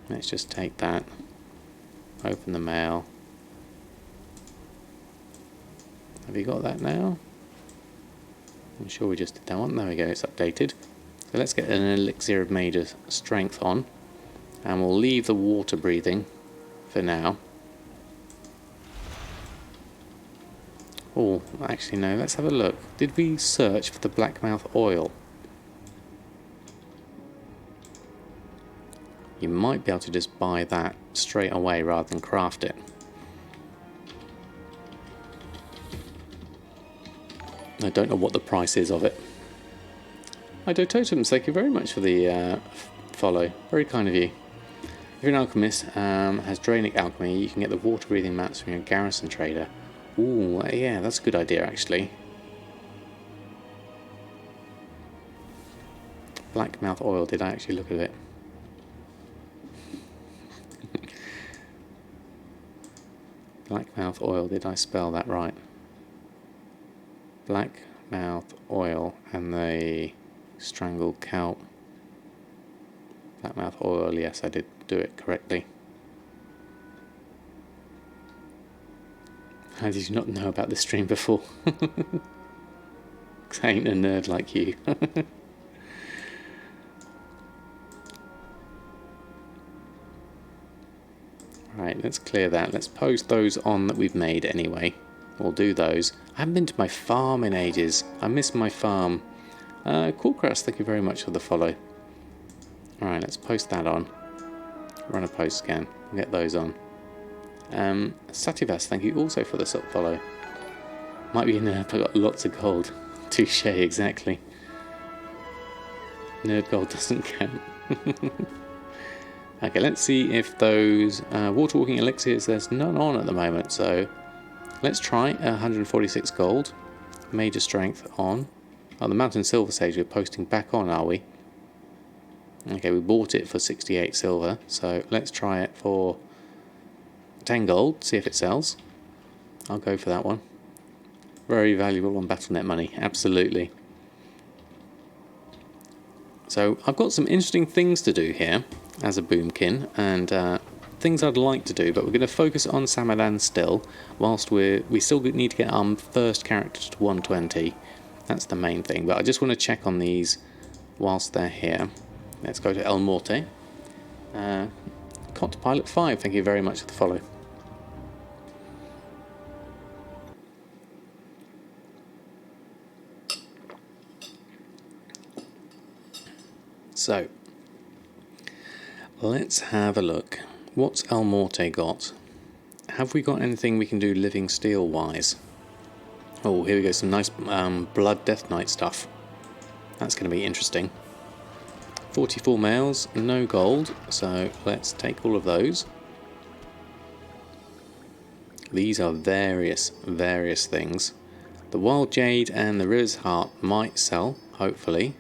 Let's just take that. Open the mail. Have you got that now? I'm sure we just did that one. There we go, it's updated. So let's get an elixir of major strength on. And we'll leave the water breathing for now. Oh, actually no, let's have a look. Did we search for the blackmouth oil? You might be able to just buy that straight away rather than craft it. I don't know what the price is of it. Ido Totems, thank you very much for the follow. Very kind of you. If you're an alchemist, has Drainic alchemy, you can get the water breathing mats from your garrison trader. Ooh, yeah, that's a good idea actually. Blackmouth oil, did I actually look at it? Blackmouth oil, did I spell that right? Blackmouth oil and the strangled kelp. Blackmouth oil, yes, I did do it correctly. How did you not know about this stream before? 'Cause I ain't a nerd like you. Right, let's clear that. Let's post those on that we've made anyway. We'll do those. I haven't been to my farm in ages. I miss my farm. Coolcrest, thank you very much for the follow. Alright, let's post that on. Run a post scan. Get those on. Sativas, thank you also for the follow. Might be a nerd, but got lots of gold. Touche, exactly. Nerd gold doesn't count. Okay, let's see if those water walking elixirs, there's none on at the moment, so let's try 146 gold, major strength on. Oh, the mountain silver sage we're posting back on, are we? Okay, we bought it for 68 silver, so let's try it for 10 gold, see if it sells. I'll go for that one. Very valuable on Battle.net money, absolutely. So I've got some interesting things to do here as a boomkin, and things I'd like to do, but we're going to focus on Samadan still, whilst we still need to get our first character to 120. That's the main thing, but I just want to check on these whilst they're here. Let's go to El Morte. Cot Pilot 5, thank you very much for the follow. So, let's have a look. What's El Morte got? Have we got anything we can do living steel wise? Oh, here we go, some nice Blood Death Knight stuff. That's going to be interesting. 44 males, no gold, so let's take all of those. These are various things. The Wild Jade and the River's Heart might sell, hopefully.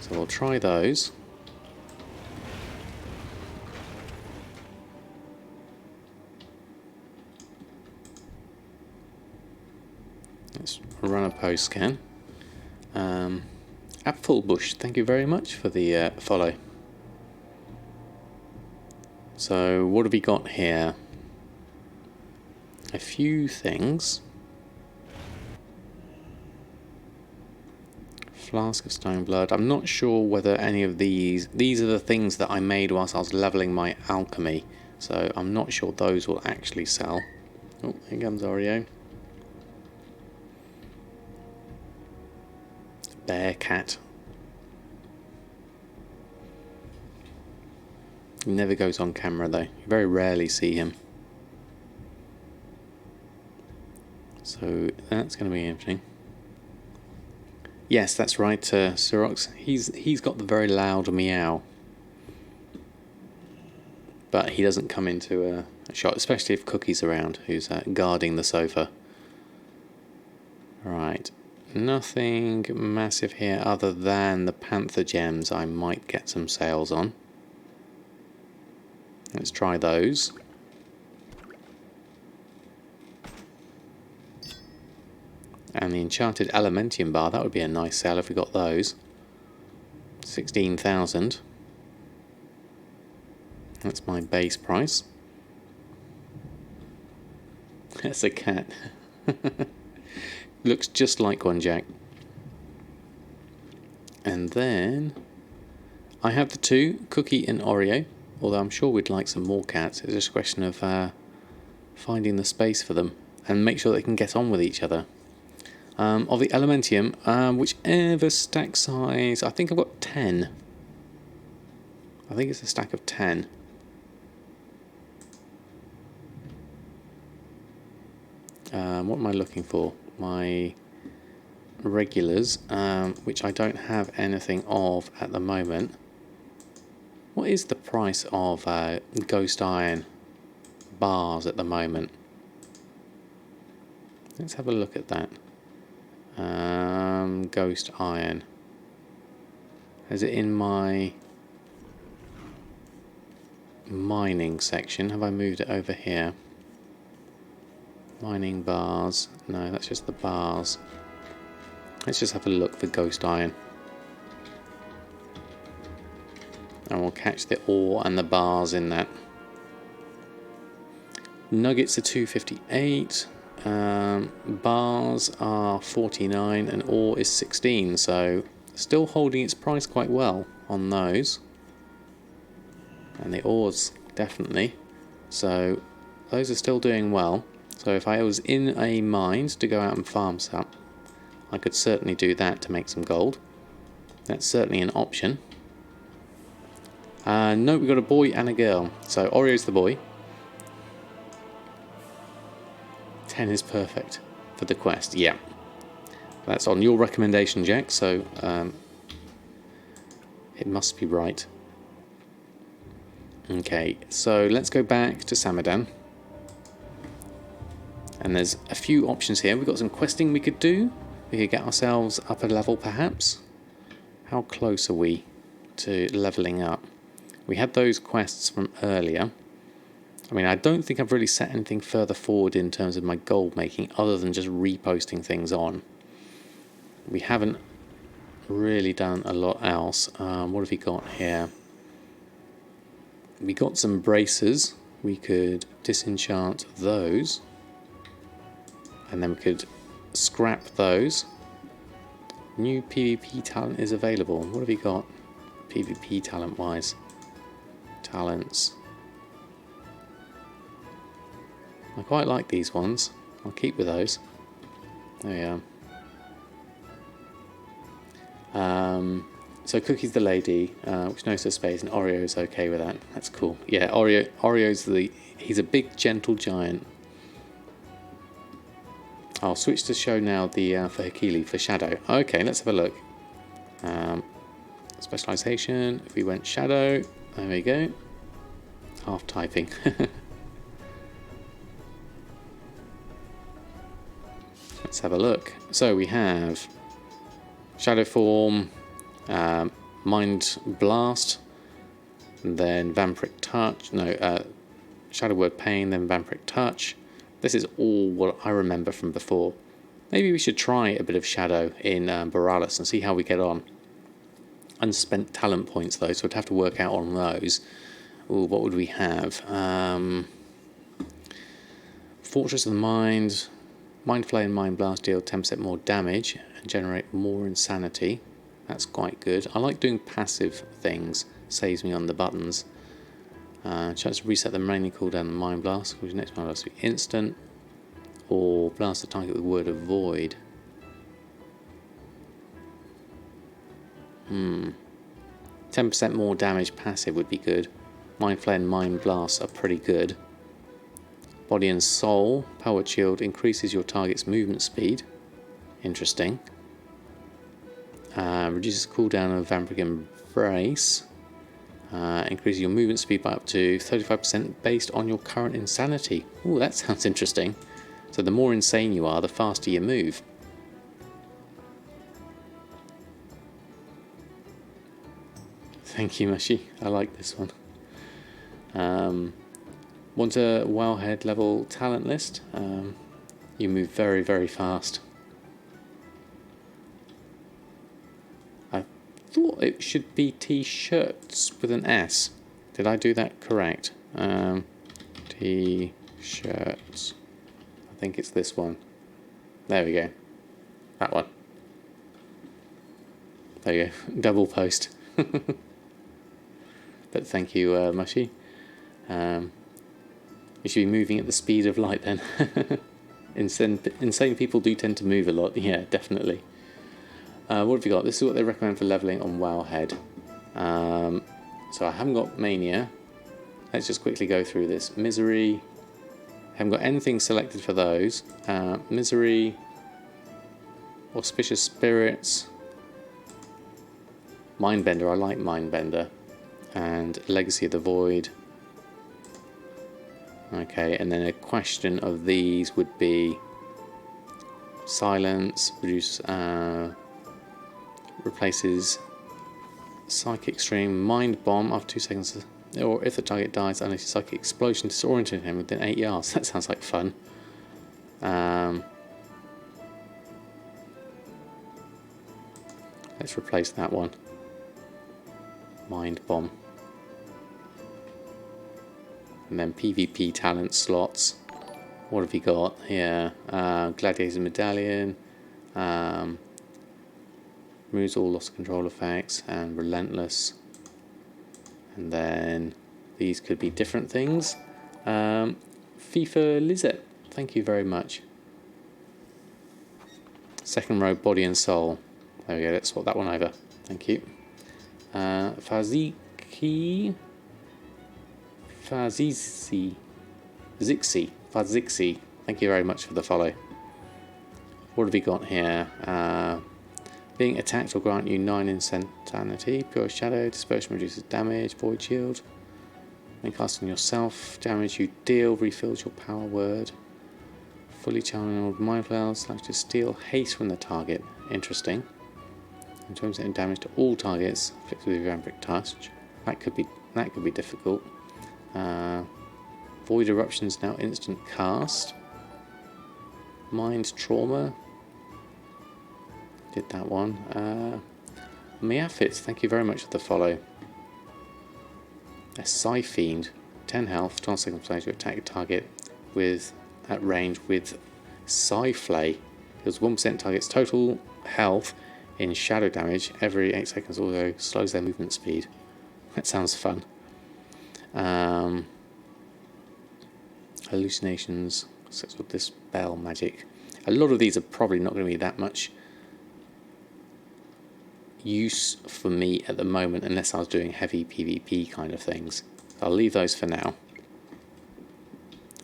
So we'll try those. Let's run a post scan. Apfelbush, thank you very much for the follow. So what have we got here? A few things. Flask of Stone Blood. I'm not sure whether any of these are the things that I made whilst I was leveling my alchemy, so I'm not sure those will actually sell. Oh, here comes Oreo. Bear cat. He never goes on camera though. You very rarely see him. So that's going to be interesting. Yes, that's right, Sirox. He's got the very loud meow. But he doesn't come into a shot, especially if Cookie's around, who's guarding the sofa. Right. Nothing massive here other than the Panther gems I might get some sales on. Let's try those. And the Enchanted Elementium bar, that would be a nice sale if we got those. 16,000. That's my base price. That's a cat. Looks just like one, Jack. And then I have the two, Cookie and Oreo, although I'm sure we'd like some more cats. It's just a question of finding the space for them and make sure they can get on with each other. Of the Elementium, whichever stack size, I think I've got 10. I think it's a stack of 10. What am I looking for? My regulars, which I don't have anything of at the moment. What is the price of Ghost Iron bars at the moment? Let's have a look at that. Ghost Iron. Is it in my mining section? Have I moved it over here? Mining bars. No, that's just the bars. Let's just have a look for Ghost Iron. And we'll catch the ore and the bars in that. Nuggets are 258. Bars are 49 and ore is 16. So still holding its price quite well on those. And the ores definitely. So those are still doing well. So if I was in a mine to go out and farm some, I could certainly do that to make some gold. That's certainly an option. No, we've got a boy and a girl. So Oreo's the boy. 10 is perfect for the quest. Yeah. That's on your recommendation, Jack. So it must be right. Okay, so let's go back to Samadan. And there's a few options here. We've got some questing we could do. We could get ourselves up a level perhaps. How close are we to leveling up? We had those quests from earlier. I mean, I don't think I've really set anything further forward in terms of my gold making other than just reposting things on. We haven't really done a lot else. What have we got here? We got some bracers. We could disenchant those. And then we could scrap those. New PvP talent is available. What have we got PvP talent wise? Talents. I quite like these ones. I'll keep with those. There we are. So Cookie's the lady, which knows her space, and Oreo's okay with that. That's cool. Yeah, Oreo's he's a big gentle giant. I'll switch to show now the for Hakili, for Shadow. Okay, let's have a look. Specialization, if we went Shadow, there we go. Half typing. Let's have a look. So we have Shadow Form, Mind Blast, then Vampiric Touch, Shadow Word Pain, then Vampiric Touch. This is all what I remember from before. Maybe we should try a bit of Shadow in Borealis and see how we get on. Unspent talent points though, so we'd have to work out on those. Ooh, what would we have? Fortress of the Mind, Mind Flay and Mind Blast deal 10% more damage and generate more insanity. That's quite good. I like doing passive things, saves me on the buttons. Chance to reset the remaining cooldown of Mind Blast, which next Mind Blast will be instant, or blast the target with Word of Void. 10% more damage passive would be good. Mind Flare and Mind Blast are pretty good. Body and Soul, Power Shield increases your target's movement speed. Interesting. Reduces cooldown of Vampiric Embrace. Increases your movement speed by up to 35% based on your current insanity. Ooh, that sounds interesting. So the more insane you are, the faster you move. Thank you, Mushy. I like this one. Want a Wowhead level talent list? You move very, very fast. I thought it should be T-shirts with an S. Did I do that correct? T-shirts. I think it's this one. There we go. That one. There you go. Double post. But thank you, Mushy. You should be moving at the speed of light then. Insane people do tend to move a lot. Yeah, definitely. What have you got? This is what they recommend for leveling on Wowhead. So I haven't got Mania. Let's just quickly go through this. Misery. Haven't got anything selected for those. Misery. Auspicious Spirits. Mindbender. I like Mindbender. And Legacy of the Void. Okay, and then a question of these would be Silence, replaces Psychic Stream, Mind Bomb after 2 seconds, or if the target dies, unleashes Psychic Explosion, disorienting him within 8 yards. That sounds like fun. Let's replace that one. Mind Bomb. And then PvP talent slots. What have you got here? Gladiator Medallion. Removes all loss of control effects. And Relentless. And then these could be different things. FIFA Lizette. Thank you very much. Second row, Body and Soul. There we go. Let's swap that one over. Thank you. Fazixi. Thank you very much for the follow. What have we got here? Being attacked will grant you 9 insanity. Pure Shadow. Dispersion reduces damage. Void Shield. When casting yourself, damage you deal refills your power word. Fully channeled Mind Flail / to steal haste from the target. Interesting. In terms of damage to all targets, fixed with your Vampiric Touch. That could be difficult. Void Eruption's now instant cast. Mind Trauma. Did that one. Meafits, thank you very much for the follow. A Psy Fiend. 10 health, 12 seconds later to attack a target at range with Psy Flay. Deals 1% target's total health in shadow damage every 8 seconds, although slows their movement speed. That sounds fun. Hallucinations, such with this Dispel Magic. A lot of these are probably not going to be that much use for me at the moment unless I was doing heavy PvP kind of things. I'll leave those for now.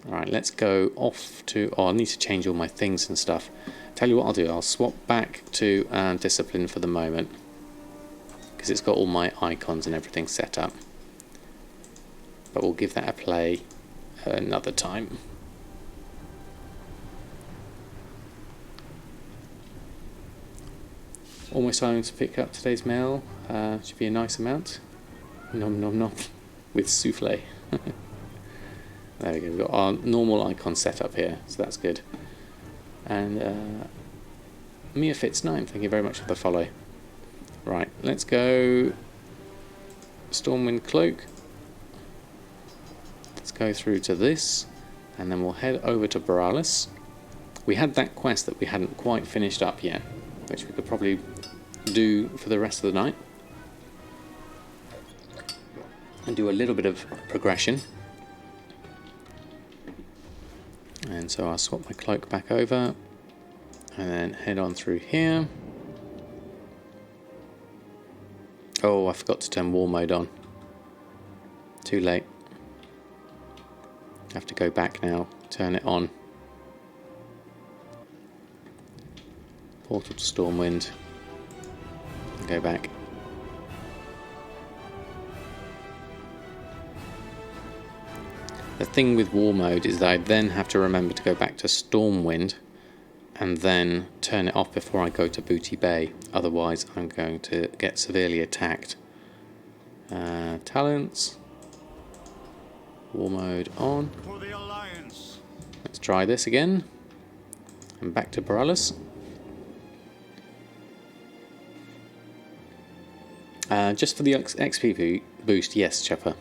Alright, let's go off to... Oh, I need to change all my things and stuff. Tell you what I'll do, I'll swap back to Discipline for the moment, because it's got all my icons and everything set up. But we'll give that a play another time. Almost time to pick up today's mail. Should be a nice amount. Nom nom nom. With souffle. There we go. We've got our normal icon set up here, so that's good. And Meafits9, thank you very much for the follow. Right, let's go Stormwind Cloak. Let's go through to this, and then we'll head over to Borealis. We had that quest that we hadn't quite finished up yet, which we could probably do for the rest of the night. And do a little bit of progression. And so I'll swap my cloak back over, and then head on through here. Oh, I forgot to turn war mode on. Too late. I have to go back now, turn it on. Portal to Stormwind. Go back. The thing with war mode is that I then have to remember to go back to Stormwind and then turn it off before I go to Booty Bay. Otherwise I'm going to get severely attacked. Talents. War mode on. For the Alliance. Let's try this again. And back to Borealis. Just for the XP boost, yes, Chopper.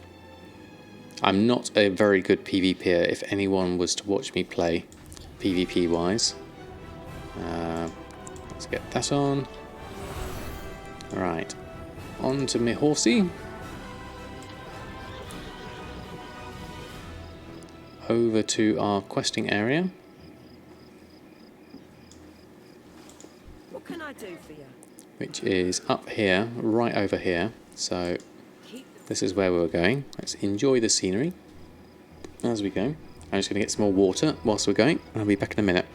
I'm not a very good PvPer if anyone was to watch me play PvP wise. Let's get that on. Alright, on to my horsey. Over to our questing area. What can I do for you? Which is up here, right over here. So this is where we were going. Let's enjoy the scenery as we go. I'm just going to get some more water whilst we're going. I'll be back in a minute.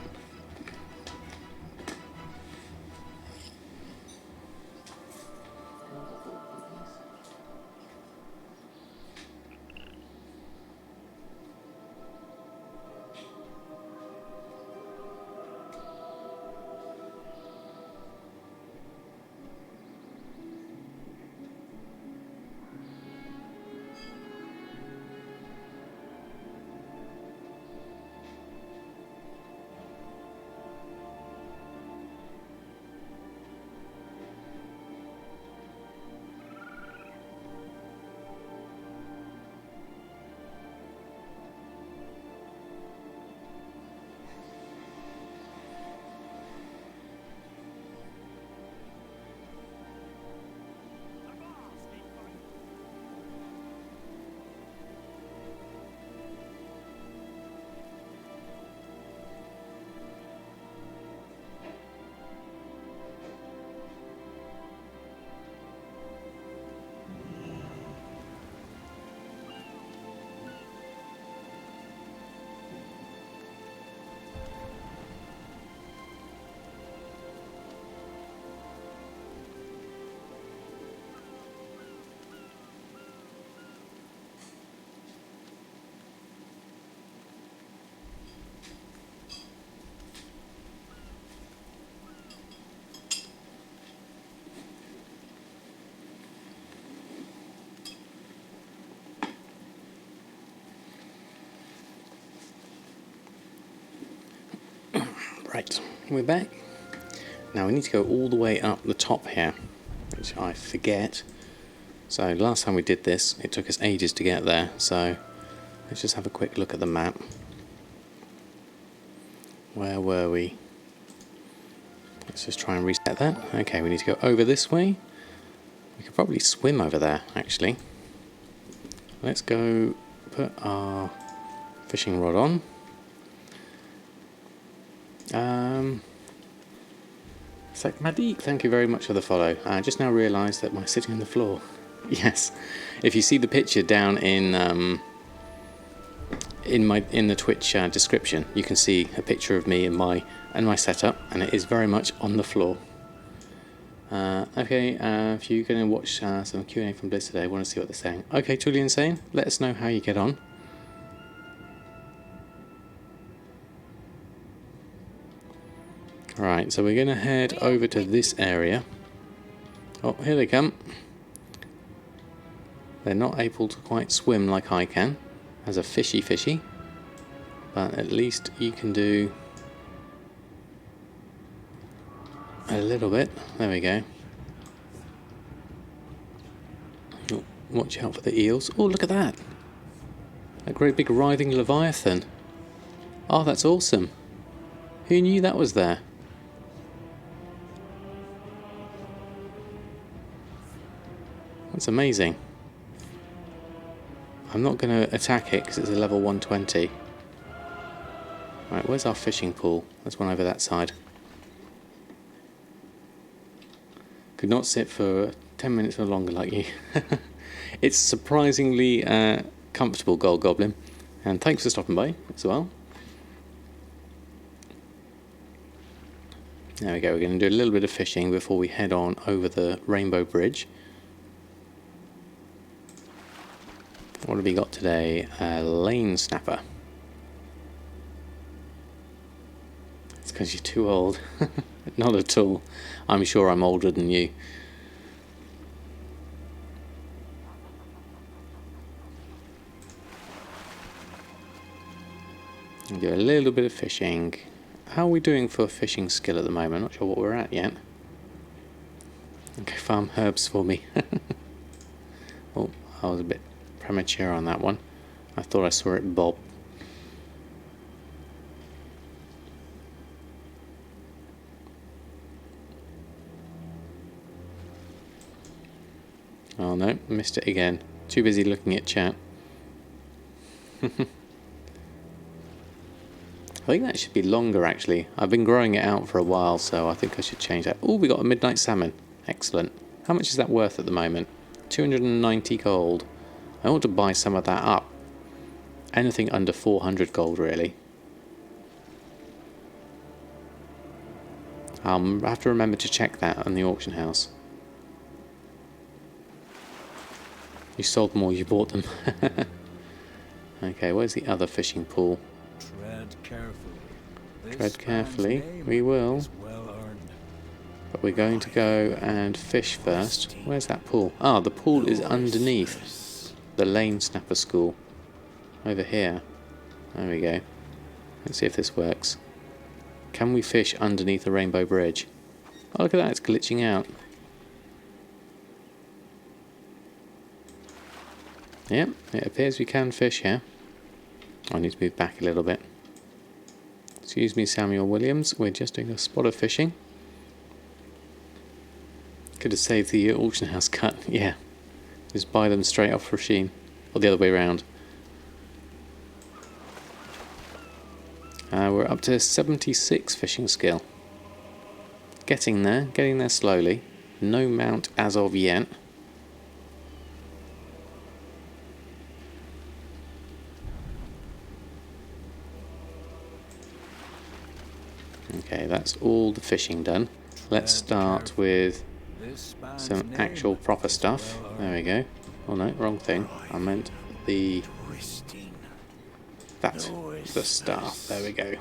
Right, we're back. Now we need to go all the way up the top here, which I forget. So last time we did this, it took us ages to get there. So let's just have a quick look at the map. Where were we? Let's just try and reset that. Okay, we need to go over this way. We could probably swim over there, actually. Let's go put our fishing rod on. Madik, thank you very much for the follow. I just now realised that my sitting on the floor. Yes, if you see the picture down in the Twitch description, you can see a picture of me and my setup, and it is very much on the floor. Okay, if you're going to watch some Q&A from Blizz today, I want to see what they're saying. Okay, truly insane. Let us know how you get on. Right, so we're going to head over to this area. Oh, here they come. They're not able to quite swim like I can, as a fishy, but at least you can do a little bit. There we go. Oh, watch out for the eels. Oh, look at that. A great big writhing leviathan. Oh, that's awesome. Who knew that was there? That's amazing. I'm not going to attack it because it's a level 120. Right, where's our fishing pool? There's one over that side. Could not sit for 10 minutes or longer like you. It's surprisingly comfortable, Gold Goblin. And thanks for stopping by as well. There we go, we're going to do a little bit of fishing before we head on over the Rainbow Bridge. What have we got today? A lane snapper. It's because you're too old. Not at all. I'm sure I'm older than you. I'll do a little bit of fishing. How are we doing for fishing skill at the moment? Not sure what we're at yet. Okay, farm herbs for me. Oh, I was a bit premature on that one. I thought I saw it bob. Oh no, missed it again. Too busy looking at chat. I think that should be longer actually. I've been growing it out for a while, so I think I should change that. Oh, we got a midnight salmon. Excellent. How much is that worth at the moment? 290 gold. I want to buy some of that up. Anything under 400 gold really. I have to remember to check that on the auction house. You sold more, you bought them. Okay, where's the other fishing pool? Tread carefully. Tread carefully, we will. But we're going to go and fish first. Where's that pool? Ah, the pool is underneath the Lane Snapper School. Over here. There we go. Let's see if this works. Can we fish underneath the Rainbow Bridge? Oh, look at that, it's glitching out. Yep, it appears we can fish here. I need to move back a little bit. Excuse me, Samuel Williams, we're just doing a spot of fishing. Could have saved the auction house cut, yeah. Just buy them straight off Rasheen. Or the other way around. We're up to 76 fishing skill. Getting there slowly. No mount as of yet. Okay, that's all the fishing done. Let's start with some actual proper stuff. There we go. Oh no, wrong thing. I meant the... That's the staff. There we go.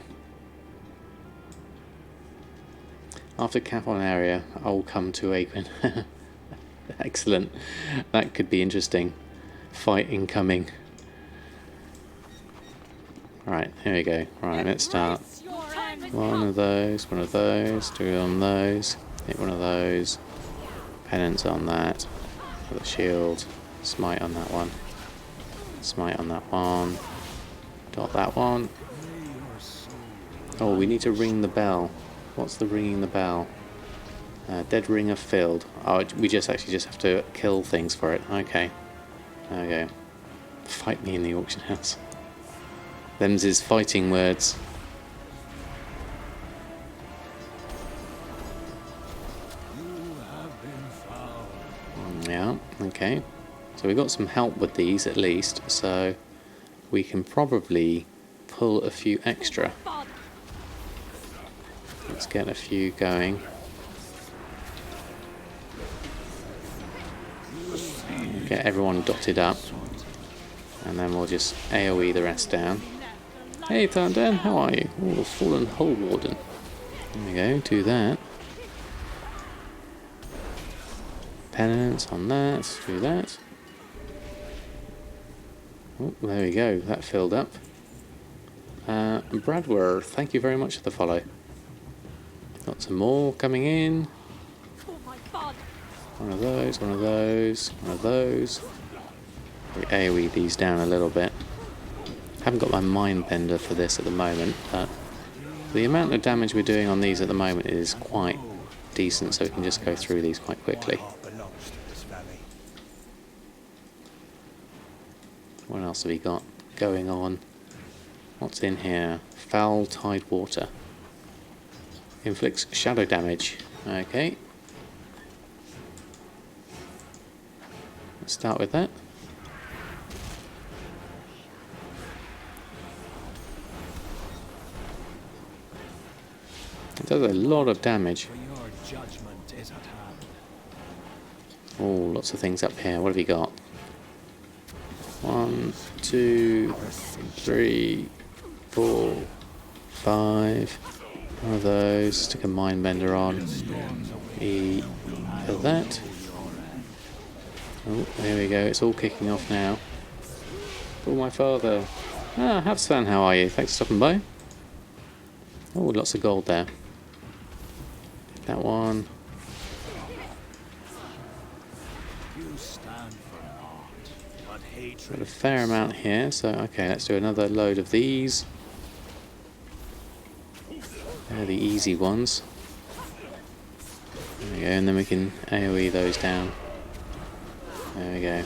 After cap on area, I'll come to Aquin. Excellent. That could be interesting. Fight incoming. Right, here we go. Right, let's start. One of those, two on those, hit one of those, penance on that, for the shield, smite on that one, smite on that one, dot that one. Oh, we need to ring the bell. What's the ringing the bell? Dead ringer filled. Oh, we just have to kill things for it. Okay, there we go. Fight me in the auction house. Them's his fighting words. Yeah, okay. So we got some help with these at least, so we can probably pull a few extra. Let's get a few going. Get everyone dotted up, and then we'll just AoE the rest down. Hey Thunder, how are you? Oh, Fallen Hole Warden. There we go, do that. Penance on that, do that. Oh, there we go, that filled up. Bradwer, thank you very much for the follow. Got some more coming in. One of those, one of those, one of those. We AoE these down a little bit. Haven't got my mind bender for this at the moment, but the amount of damage we're doing on these at the moment is quite decent, so we can just go through these quite quickly. What else have we got going on? What's in here? Foul Tide Water. Inflicts shadow damage. Okay. Let's start with that. It does a lot of damage. Oh, lots of things up here. What have you got? 1, 2, 3, 4, 5. One of those. Stick a mind bender on. Kill that. Oh, there we go. It's all kicking off now. Oh, my father. Ah, Havsvan, how are you? Thanks for stopping by. Oh, lots of gold there. That one. hatred. Got a fair amount here, so okay, let's do another load of these. They're the easy ones. There we go, and then we can AoE those down. There we go.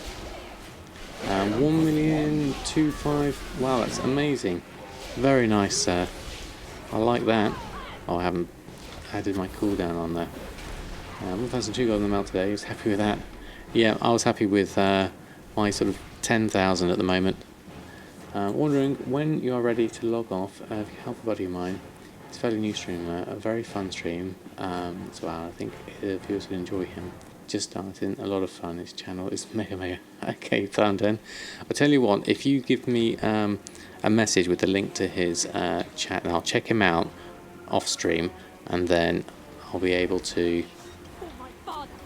1,000,025. Wow, that's amazing. Very nice, sir. I like that. Oh, I haven't added my cooldown on there. 1,002 gold in the mail today. I was happy with that. Yeah, I was happy with my sort of 10,000 at the moment. Wondering when you are ready to log off. If you help a buddy of mine, it's a fairly new streamer, a very fun stream as well. I think viewers will enjoy him. Just starting, a lot of fun. His channel is mega. Okay, found him. I'll tell you what, if you give me a message with the link to his chat, and I'll check him out off stream, and then I'll be able to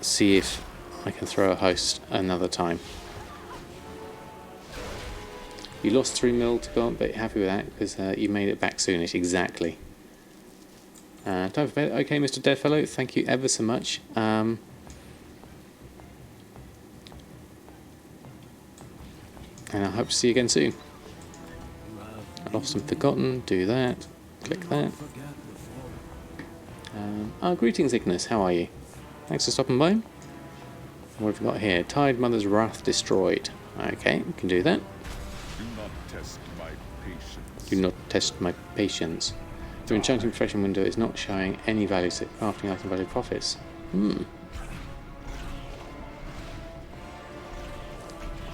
see if I can throw a host another time. You lost 3 mil to go on, but you're happy with that because you made it back soonish. Exactly. Time for bed. Okay, Mr. Deadfellow, thank you ever so much. And I hope to see you again soon. Lost and forgotten. Do that. Click that. Greetings, Ignis. How are you? Thanks for stopping by. What have we got here? Tide Mother's Wrath destroyed. Okay, we can do that. Do not test my patience. Do not test my patience. Your enchanting profession window is not showing any value set crafting item value profits.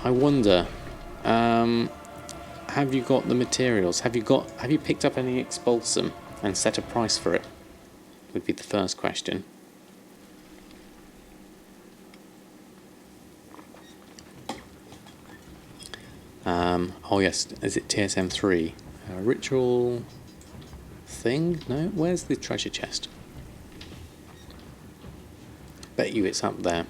I wonder. Have you got the materials? Have you picked up any expulsum and set a price for it? Would be the first question. Oh yes, is it TSM 3? Ritual thing? No, where's the treasure chest? Bet you it's up there.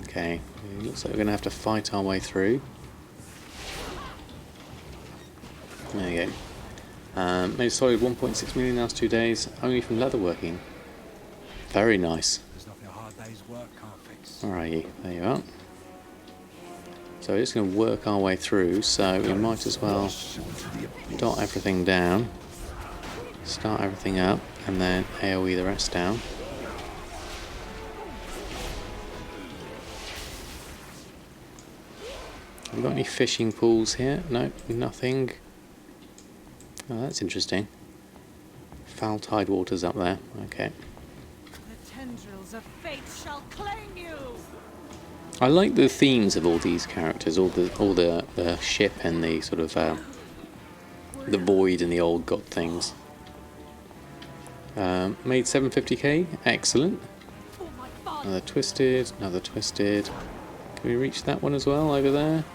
Okay, it looks like we're going to have to fight our way through. There you go. Made solid 1.6 million last 2 days, only from leatherworking. Very nice. There's nothing a hard day's work can't fix. Alrighty, there you are. So we're just going to work our way through, so we might as well dot everything down, start everything up, and then AoE the rest down. Have we got any fishing pools here? No, nothing. Oh, that's interesting. Foul tide waters up there. Okay. The tendrils of fate shall claim you. I like the themes of all these characters, all the ship and the sort of the void and the old god things. Made 750k, excellent. Another twisted, another twisted. Can we reach that one as well over there?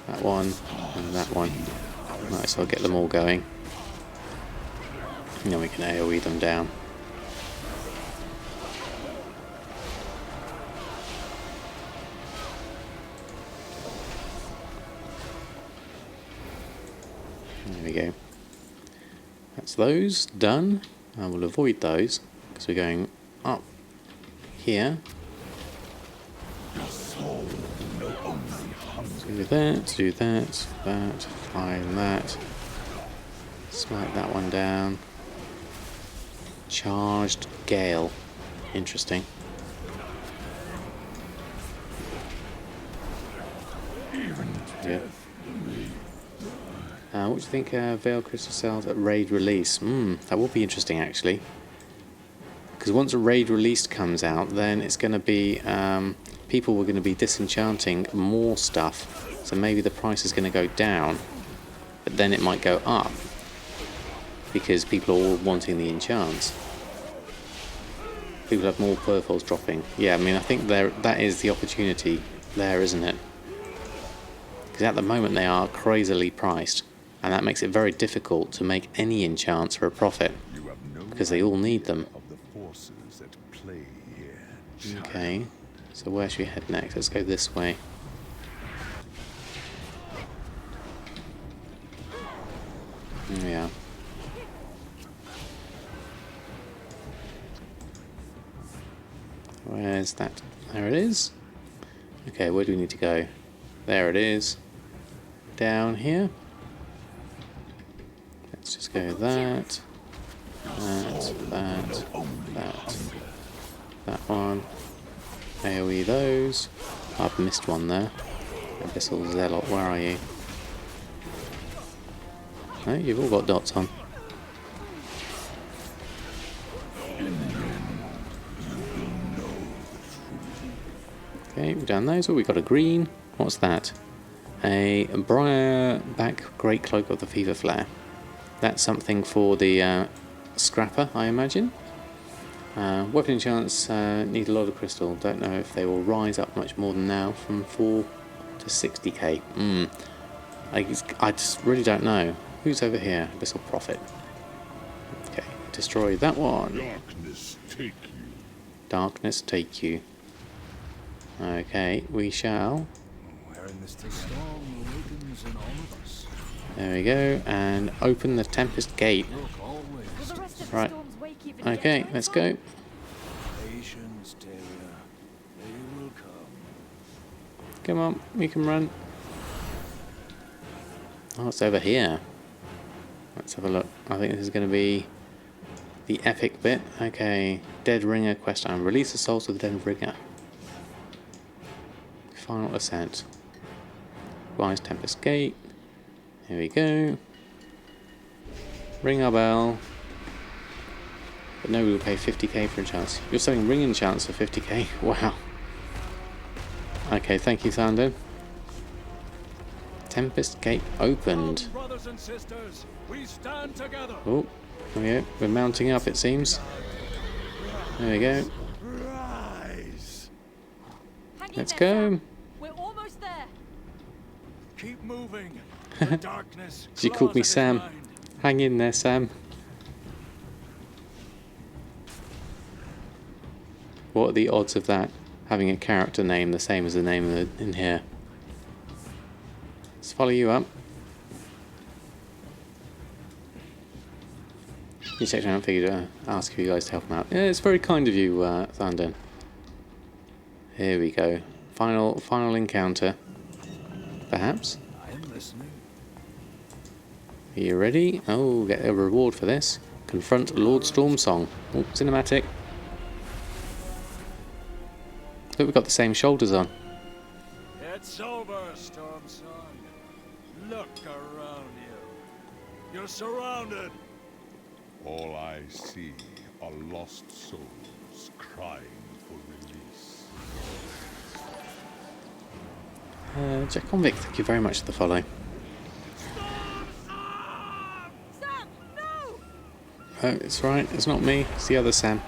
That one and that one. Right, so I'll get them all going. And then we can AoE them down. There we go. That's those done. I will avoid those because we're going up here. Do that, find that. Smite that one down. Charged Gale. Interesting. Yeah. What do you think Veil Crystal sells at raid release? That will be interesting actually. Because once a raid release comes out, then it's going to be people were going to be disenchanting more stuff. So maybe the price is going to go down, but then it might go up because people are all wanting the enchants. People have more purples dropping. Yeah, I mean I think that is the opportunity there, isn't it? Because at the moment they are crazily priced. And that makes it very difficult to make any enchants for a profit, because they all need them. Okay, so where should we head next? Let's go this way. Yeah. Where's that? There it is. Okay, where do we need to go? There it is. Down here. Let's just go that. That one. AoE those. I've missed one there. Abyssal Zealot, where are you? Oh, you've all got dots on. Okay, we've done those. Oh, we got a green. What's that? A Briar Back Great Cloak of the Fever Flare. That's something for the scrapper, I imagine. Weapon enchants need a lot of crystal. Don't know if they will rise up much more than now, from 4 to 60k. I just really don't know. Who's over here? Abyssal Prophet. Okay, destroy that one. Darkness take you. Darkness take you. Okay, we shall. Where in this storm awakens in all of us. There we go, and open the Tempest Gate. Look always. Will the rest of the Right. storm's wake even Okay, get let's nightfall? go. Patience, Talia. They will come. Come on, we can run. Oh, it's over here. Let's have a look. I think this is going to be the epic bit. Okay, Dead Ringer quest item. Release the souls of the Dead Ringer. Final ascent. Rise Tempest Gate. Here we go. Ring our bell. But no, we'll pay 50k for a chance. You're selling ring enchants for 50k? Wow. Okay, thank you, Thunder. Tempest Gate opened. Brothers and sisters, we stand together. Oh, there we go. We're mounting up, it seems. There we go. Rise. Hang in Let's there, go. Sam. We're almost there. Keep moving. The darkness. She called me claws at his Sam. mind. Hang in there, Sam. What are the odds of that? Having a character name the same as the name in here. Let's follow you up. You checked around, figured ask if you guys to help him out. Yeah, it's very kind of you, Thunder. Here we go. Final encounter. Perhaps. I am listening. Are you ready? Oh, get a reward for this. Confront Lord Stormsong. Oh, cinematic. Look, we've got the same shoulders on. It's over, Stormsong. Look around you. You're surrounded. All I see are lost souls crying for release. Jack Convict, thank you very much for the follow. Sam, no! Oh, it's right, it's not me, it's the other Sam.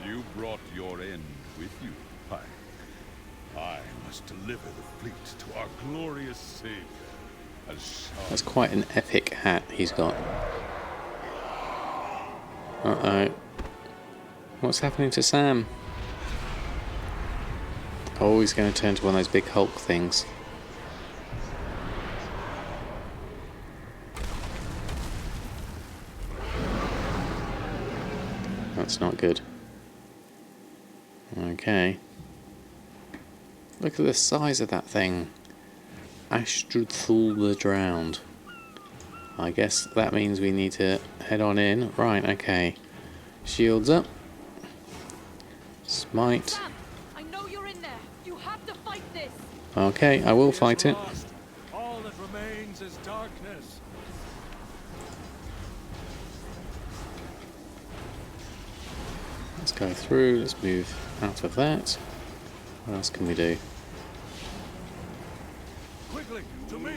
You brought your end with you, Pike. I must deliver the fleet to our glorious savior. As That's quite an epic hat he's got. Uh-oh. What's happening to Sam? Oh, he's going to turn to one of those big Hulk things. That's not good. Okay. Look at the size of that thing. Ashtrathul the Drowned. I guess that means we need to head on in. Right, okay. Shields up. Smite. Sam, I know you're in there. You have to fight this. Okay, I will fight it. Lost. All that remains is darkness. Let's go through. Let's move out of that. What else can we do? Quickly, to me.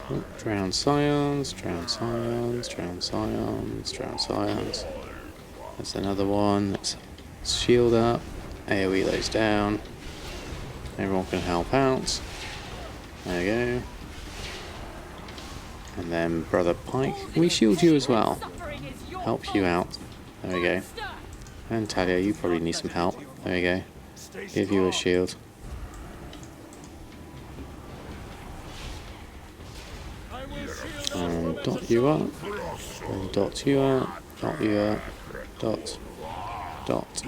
Oh, drown scions, drown scions, drown scions, drown scions. That's another one. Let's shield up. AoE those down. Everyone can help out. There we go. And then Brother Pike. Can we shield you as well? Suffering is your Help you fault. out. There we go. And Talia, you probably need some help. There we go. Stay Give you a strong. shield. I will shield And us dot from you up. And dot you up. Dot you up. Dot. Dot.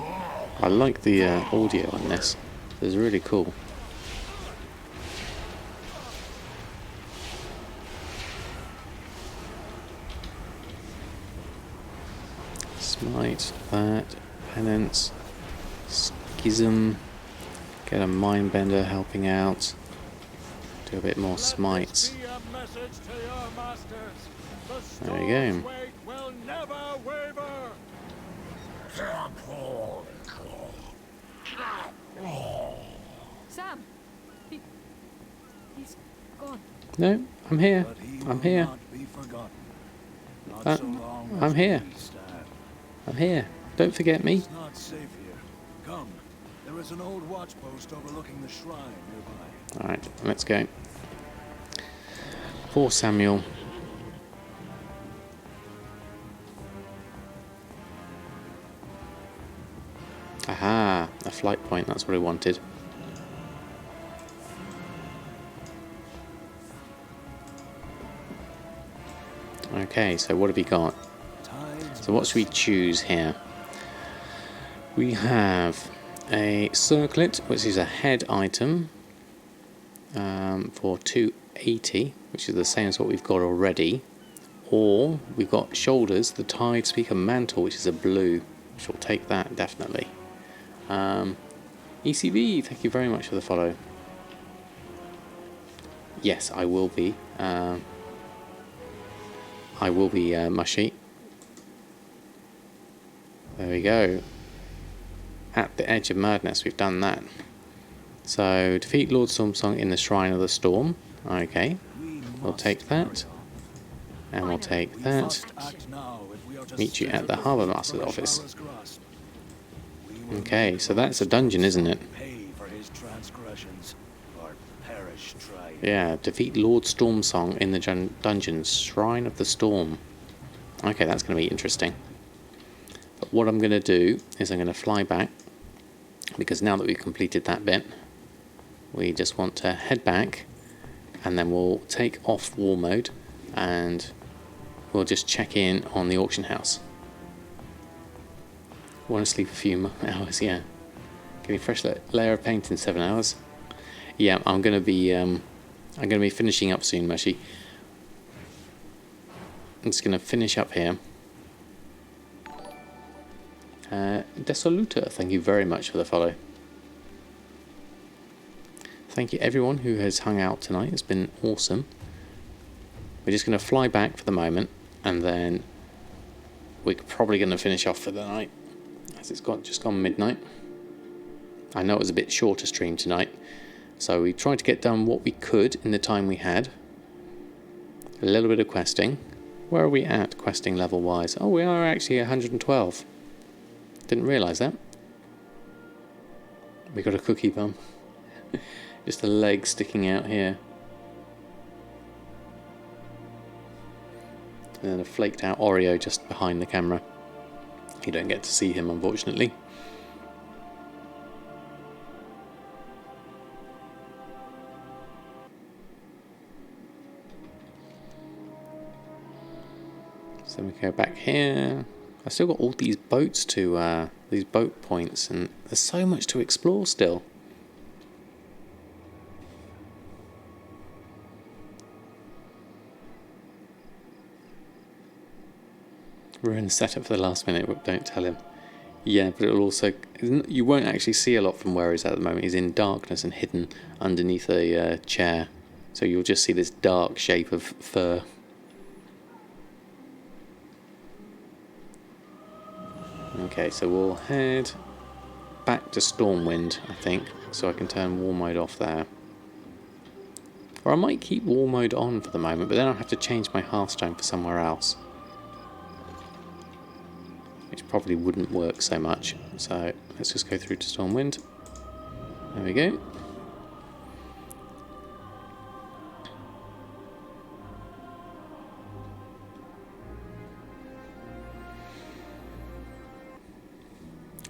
I like the audio on this. This is really cool. Smite, that, penance, schism, get a mindbender helping out, do a bit more smites. There you go. Will never waver. Sam! He's gone. No, I'm here. But he I'm will here. not be forgotten. Not so long as I'm here. we stand. I'm here. Don't forget me. It's not safe here. Come. There is an old watch post overlooking the shrine nearby. Alright, let's go. Poor Samuel. Aha, a flight point, that's what I wanted. Okay, so what have we got? So what should we choose here? We have a circlet, which is a head item for 280, which is the same as what we've got already. Or we've got shoulders, the Tide Speaker Mantle, which is a blue. Which will take that, definitely. ECV, thank you very much for the follow. Yes, I will be. Mushy. There we go. At the edge of madness, we've done that. So, defeat Lord Stormsong in the Shrine of the Storm. Okay, we'll take that. And we'll take that. Meet you at the Harbour Master's office. Okay, so that's a dungeon, isn't it? Yeah, defeat Lord Stormsong in the dungeon, Shrine of the Storm. Okay, that's going to be interesting. But what I'm going to do is I'm going to fly back, because now that we've completed that bit, we just want to head back, and then we'll take off war mode, and we'll just check in on the auction house. Want to sleep a few hours, yeah. Getting a fresh layer of paint in 7 hours. Yeah, I'm gonna be finishing up soon, Mushy. I'm just gonna finish up here. Desoluta, thank you very much for the follow. Thank you everyone who has hung out tonight. It's been awesome. We're just gonna fly back for the moment, and then we're probably gonna finish off for the night, as it's just gone midnight. I know it was a bit shorter stream tonight, so we tried to get done what we could in the time we had. A little bit of questing. Where are we at questing level wise? Oh, we are actually 112. Didn't realise that. We got a cookie bum. Just a leg sticking out here. And then a flaked out Oreo just behind the camera. You don't get to see him, unfortunately. So we go back here. I've still got all these boats to, these boat points, and there's so much to explore still. Ruin the setup for the last minute, but don't tell him. Yeah, but it'll also... You won't actually see a lot from where he's at the moment. He's in darkness and hidden underneath a chair. So you'll just see this dark shape of fur. Okay, so we'll head back to Stormwind, I think, so I can turn war mode off there. Or I might keep war mode on for the moment, but then I'll have to change my Hearthstone for somewhere else, which probably wouldn't work so much. So let's just go through to Stormwind. There we go.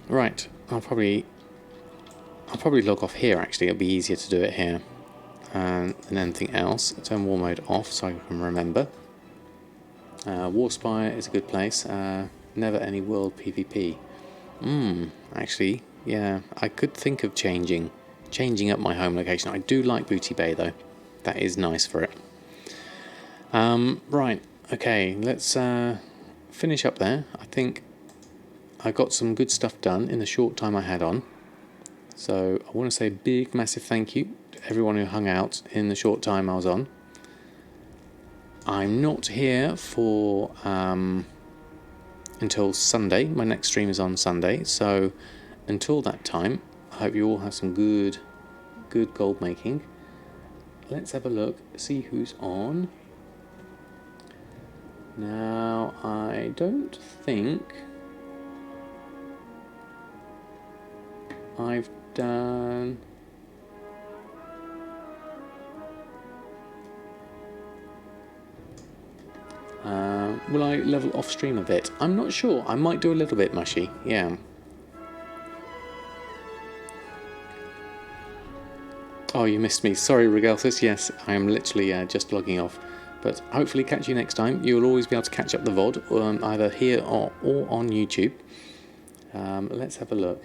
Right, I'll probably log off here actually. It'll be easier to do it here than anything else. I'll turn war mode off so I can remember. Warspire is a good place. Never any world PvP. Actually, yeah, I could think of changing changing up my home location. I do like Booty Bay though. That is nice for it. Right, okay, let's finish up there. I think I got some good stuff done in the short time I had on. So I want to say a big, massive thank you to everyone who hung out in the short time I was on. I'm not here for until Sunday. My next stream is on Sunday. So until that time, I hope you all have some good gold making. Let's have a look, see who's on. Now, I don't think I've done... will I level off stream a bit? I'm not sure. I might do a little bit, Mushy. Yeah. Oh, you missed me. Sorry, Regalsis. Yes, I am literally just logging off. But hopefully catch you next time. You'll always be able to catch up the VOD, either here or on YouTube. Let's have a look.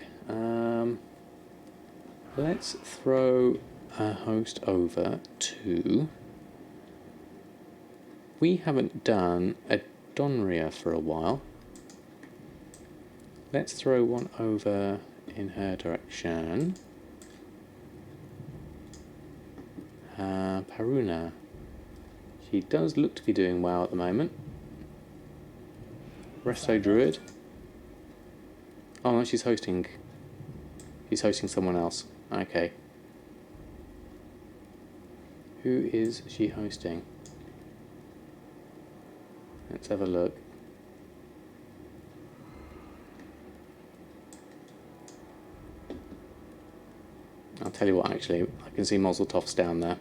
Let's throw a host over to... We haven't done a Donria for a while. Let's throw one over in her direction. Paruna. She does look to be doing well at the moment. Resto Druid. Oh no, she's hosting. She's hosting someone else. Okay. Who is she hosting? Let's have a look. I'll tell you what, actually, I can see Mozeltoff's down there.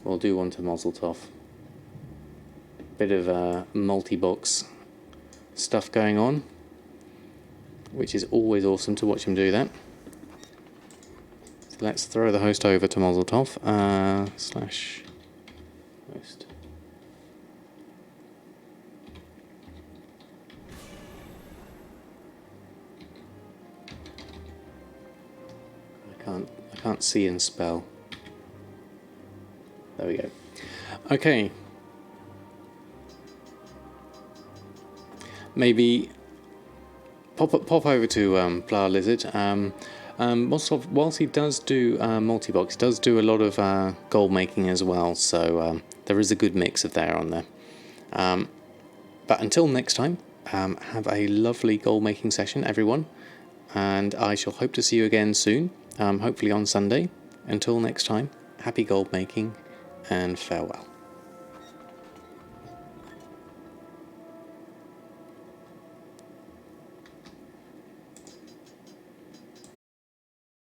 We'll do one to Mozeltoff. Bit of multi-box stuff going on, which is always awesome to watch him do that. So let's throw the host over to Mozeltoff, /host. I can't see and spell. There we go. Okay. Maybe pop over to Flower Lizard. Whilst he does do multi-box, he does do a lot of gold making as well. So there is a good mix of there on there. But until next time, have a lovely gold making session, everyone. And I shall hope to see you again soon. Hopefully on Sunday. Until next time, happy gold making and farewell.